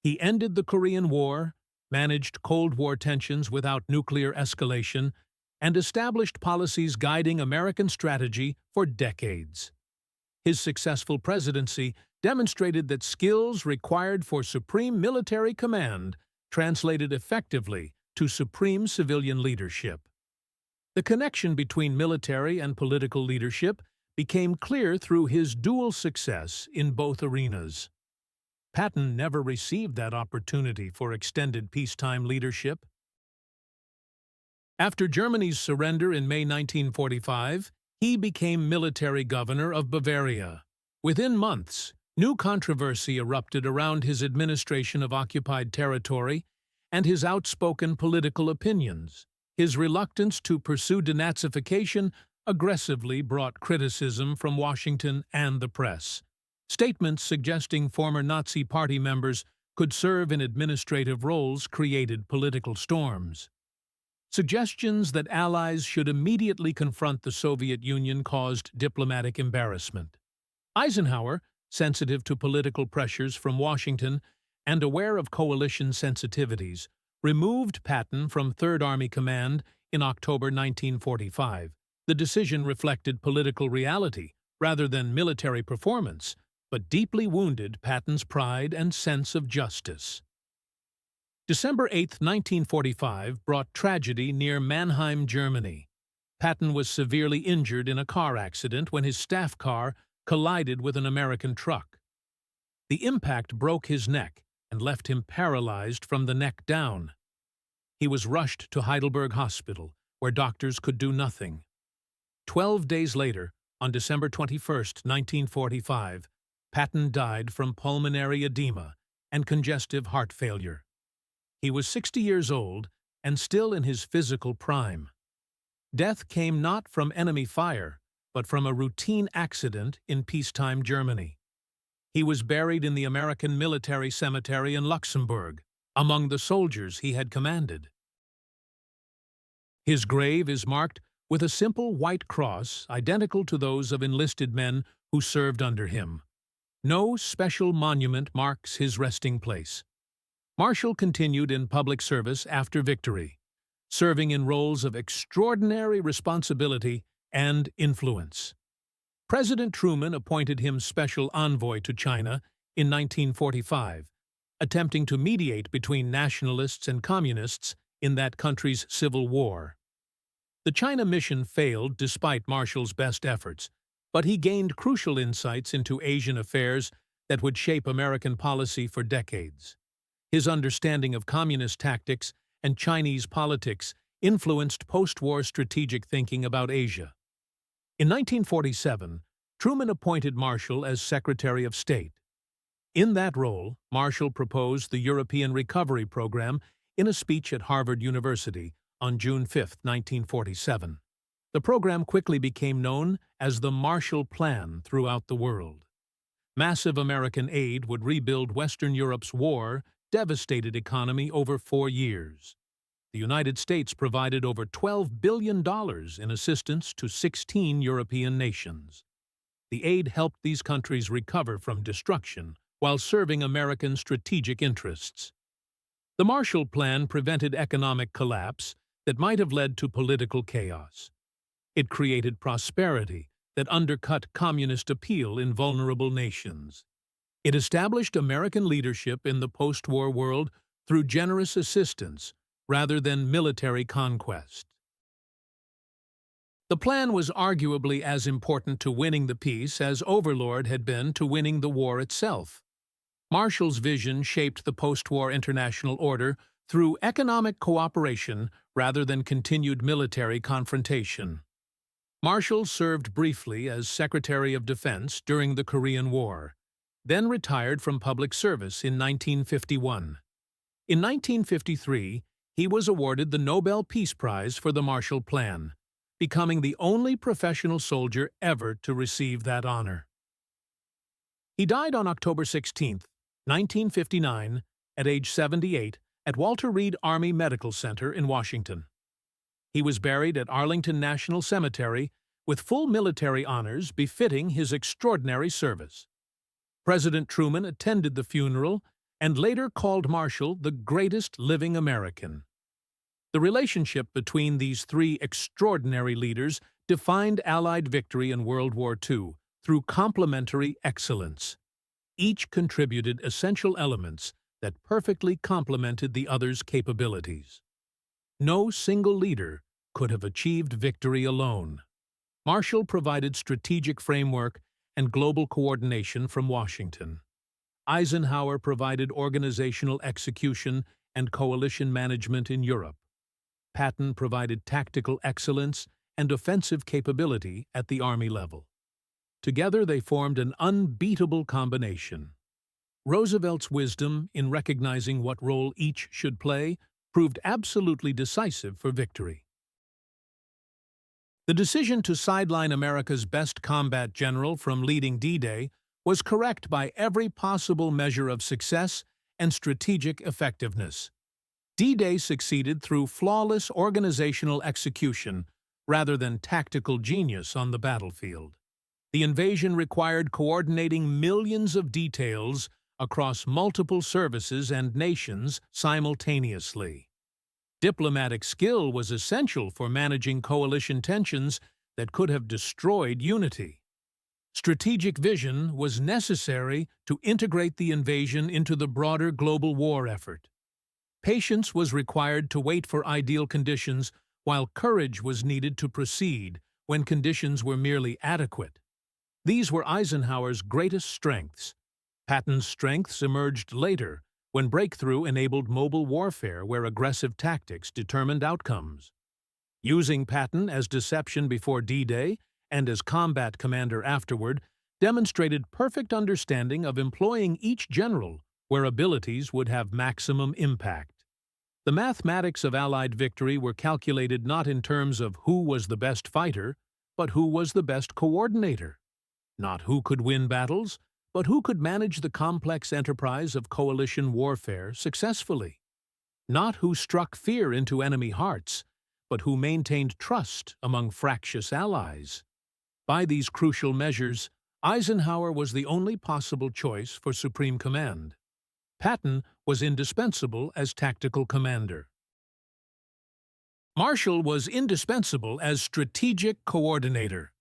He ended the Korean War, managed Cold War tensions without nuclear escalation, and established policies guiding American strategy for decades. His successful presidency demonstrated that skills required for supreme military command translated effectively to supreme civilian leadership. The connection between military and political leadership became clear through his dual success in both arenas. Patton never received that opportunity for extended peacetime leadership. After Germany's surrender in May 1945, he became military governor of Bavaria. Within months, new controversy erupted around his administration of occupied territory and his outspoken political opinions. His reluctance to pursue denazification aggressively brought criticism from Washington and the press. Statements suggesting former Nazi Party members could serve in administrative roles created political storms. Suggestions that allies should immediately confront the Soviet Union caused diplomatic embarrassment. Eisenhower, sensitive to political pressures from Washington and aware of coalition sensitivities, removed Patton from Third Army Command in October 1945. The decision reflected political reality rather than military performance, but deeply wounded Patton's pride and sense of justice. December 8, 1945, brought tragedy near Mannheim, Germany. Patton was severely injured in a car accident when his staff car collided with an American truck. The impact broke his neck and left him paralyzed from the neck down. He was rushed to Heidelberg Hospital, where doctors could do nothing. 12 days later, on December 21, 1945, Patton died from pulmonary edema and congestive heart failure. He was 60 years old and still in his physical prime. Death came not from enemy fire, but from a routine accident in peacetime Germany. He was buried in the American military cemetery in Luxembourg, among the soldiers he had commanded. His grave is marked with a simple white cross identical to those of enlisted men who served under him. No special monument marks his resting place. Marshall continued in public service after victory, serving in roles of extraordinary responsibility and influence. President Truman appointed him special envoy to China in 1945, attempting to mediate between nationalists and communists in that country's civil war. The China mission failed despite Marshall's best efforts, but he gained crucial insights into Asian affairs that would shape American policy for decades. His understanding of communist tactics and Chinese politics influenced post-war strategic thinking about Asia. In 1947, Truman appointed Marshall as Secretary of State. In that role, Marshall proposed the European Recovery Program in a speech at Harvard University on June 5, 1947. The program quickly became known as the Marshall Plan throughout the world. Massive American aid would rebuild Western Europe's war-devastated economy over 4 years. The United States provided over $12 billion in assistance to 16 European nations. The aid helped these countries recover from destruction while serving American strategic interests. The Marshall Plan prevented economic collapse that might have led to political chaos. It created prosperity that undercut communist appeal in vulnerable nations. It established American leadership in the post-war world through generous assistance rather than military conquest. The plan was arguably as important to winning the peace as Overlord had been to winning the war itself. Marshall's vision shaped the post-war international order through economic cooperation rather than continued military confrontation. Marshall served briefly as Secretary of Defense during the Korean War, then retired from public service in 1951. In 1953, he was awarded the Nobel Peace Prize for the Marshall Plan, becoming the only professional soldier ever to receive that honor. He died on October 16, 1959, at age 78, at Walter Reed Army Medical Center in Washington. He was buried at Arlington National Cemetery with full military honors befitting his extraordinary service. President Truman attended the funeral and later called Marshall the greatest living American. The relationship between these three extraordinary leaders defined Allied victory in World War II through complementary excellence. Each contributed essential elements that perfectly complemented the other's capabilities. No single leader could have achieved victory alone. Marshall provided strategic framework and global coordination from Washington. Eisenhower provided organizational execution and coalition management in Europe. Patton provided tactical excellence and offensive capability at the Army level. Together they formed an unbeatable combination. Roosevelt's wisdom in recognizing what role each should play proved absolutely decisive for victory. The decision to sideline America's best combat general from leading D-Day was correct by every possible measure of success and strategic effectiveness. D-Day succeeded through flawless organizational execution rather than tactical genius on the battlefield. The invasion required coordinating millions of details across multiple services and nations simultaneously. Diplomatic skill was essential for managing coalition tensions that could have destroyed unity. Strategic vision was necessary to integrate the invasion into the broader global war effort. Patience was required to wait for ideal conditions, while courage was needed to proceed when conditions were merely adequate. These were Eisenhower's greatest strengths. Patton's strengths emerged later, when breakthrough enabled mobile warfare where aggressive tactics determined outcomes. Using Patton as deception before D-Day and as combat commander afterward demonstrated perfect understanding of employing each general where abilities would have maximum impact. The mathematics of Allied victory were calculated not in terms of who was the best fighter, but who was the best coordinator. Not who could win battles, but who could manage the complex enterprise of coalition warfare successfully. Not who struck fear into enemy hearts, but who maintained trust among fractious allies. By these crucial measures, Eisenhower was the only possible choice for supreme command. Patton was indispensable as tactical commander. Marshall was indispensable as strategic coordinator.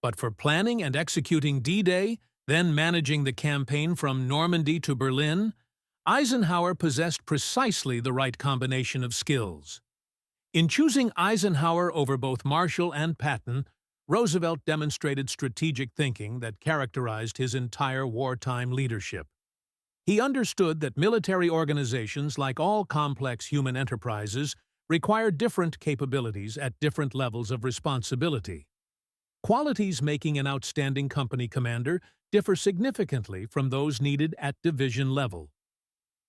But for planning and executing D-Day, then managing the campaign from Normandy to Berlin, Eisenhower possessed precisely the right combination of skills. In choosing Eisenhower over both Marshall and Patton, Roosevelt demonstrated strategic thinking that characterized his entire wartime leadership. He understood that military organizations, like all complex human enterprises, require different capabilities at different levels of responsibility. Qualities making an outstanding company commander differ significantly from those needed at division level.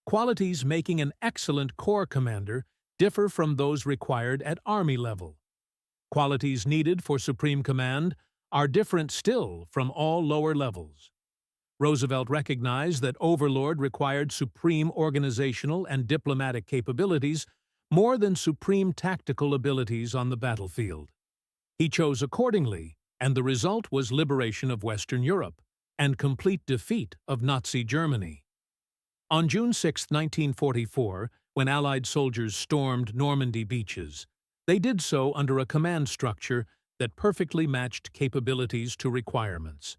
Qualities making an excellent corps commander differ from those required at Army level. Qualities needed for supreme command are different still from all lower levels. Roosevelt recognized that Overlord required supreme organizational and diplomatic capabilities more than supreme tactical abilities on the battlefield. He chose accordingly, and the result was liberation of Western Europe and complete defeat of Nazi Germany. On June 6, 1944, when Allied soldiers stormed Normandy beaches, they did so under a command structure that perfectly matched capabilities to requirements.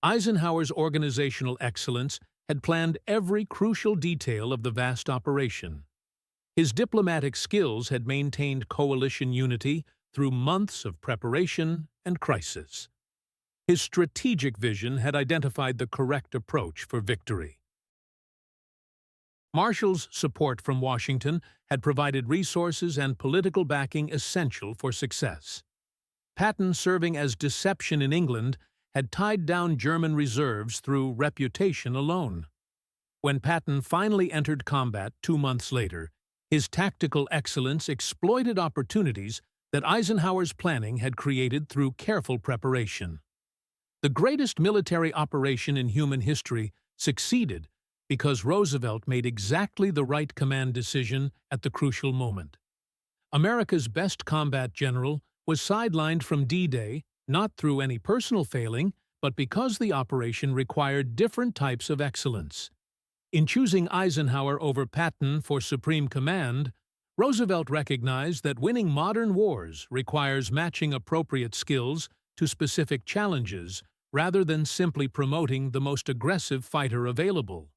Eisenhower's organizational excellence had planned every crucial detail of the vast operation. His diplomatic skills had maintained coalition unity through months of preparation and crisis. His strategic vision had identified the correct approach for victory. Marshall's support from Washington had provided resources and political backing essential for success. Patton, serving as deception in England, had tied down German reserves through reputation alone. When Patton finally entered combat 2 months later, his tactical excellence exploited opportunities that Eisenhower's planning had created through careful preparation. The greatest military operation in human history succeeded because Roosevelt made exactly the right command decision at the crucial moment. America's best combat general was sidelined from D-Day not through any personal failing, but because the operation required different types of excellence. In choosing Eisenhower over Patton for supreme command, Roosevelt recognized that winning modern wars requires matching appropriate skills to specific challenges rather than simply promoting the most aggressive fighter available.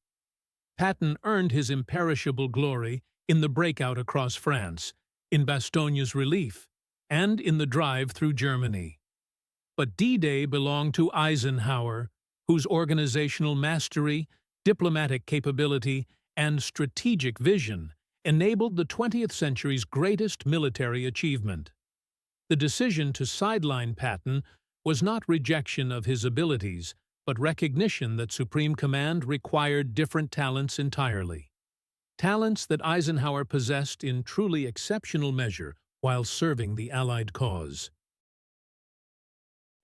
Patton earned his imperishable glory in the breakout across France, in Bastogne's relief, and in the drive through Germany. But D-Day belonged to Eisenhower, whose organizational mastery, diplomatic capability, and strategic vision enabled the 20th century's greatest military achievement. The decision to sideline Patton was not rejection of his abilities, but recognition that supreme command required different talents entirely. Talents that Eisenhower possessed in truly exceptional measure while serving the Allied cause.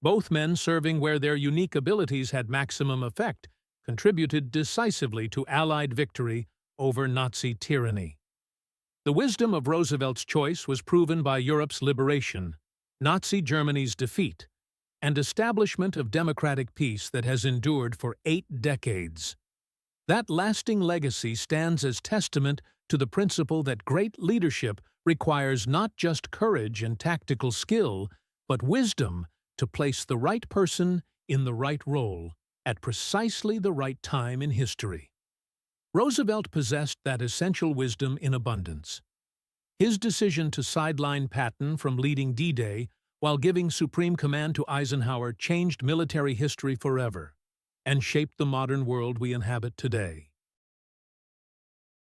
Both men serving where their unique abilities had maximum effect contributed decisively to Allied victory over Nazi tyranny. The wisdom of Roosevelt's choice was proven by Europe's liberation, Nazi Germany's defeat, and establishment of democratic peace that has endured for 8 decades. That lasting legacy stands as testament to the principle that great leadership requires not just courage and tactical skill, but wisdom to place the right person in the right role at precisely the right time in history. Roosevelt possessed that essential wisdom in abundance. His decision to sideline Patton from leading D-Day while giving supreme command to Eisenhower changed military history forever and shaped the modern world we inhabit today.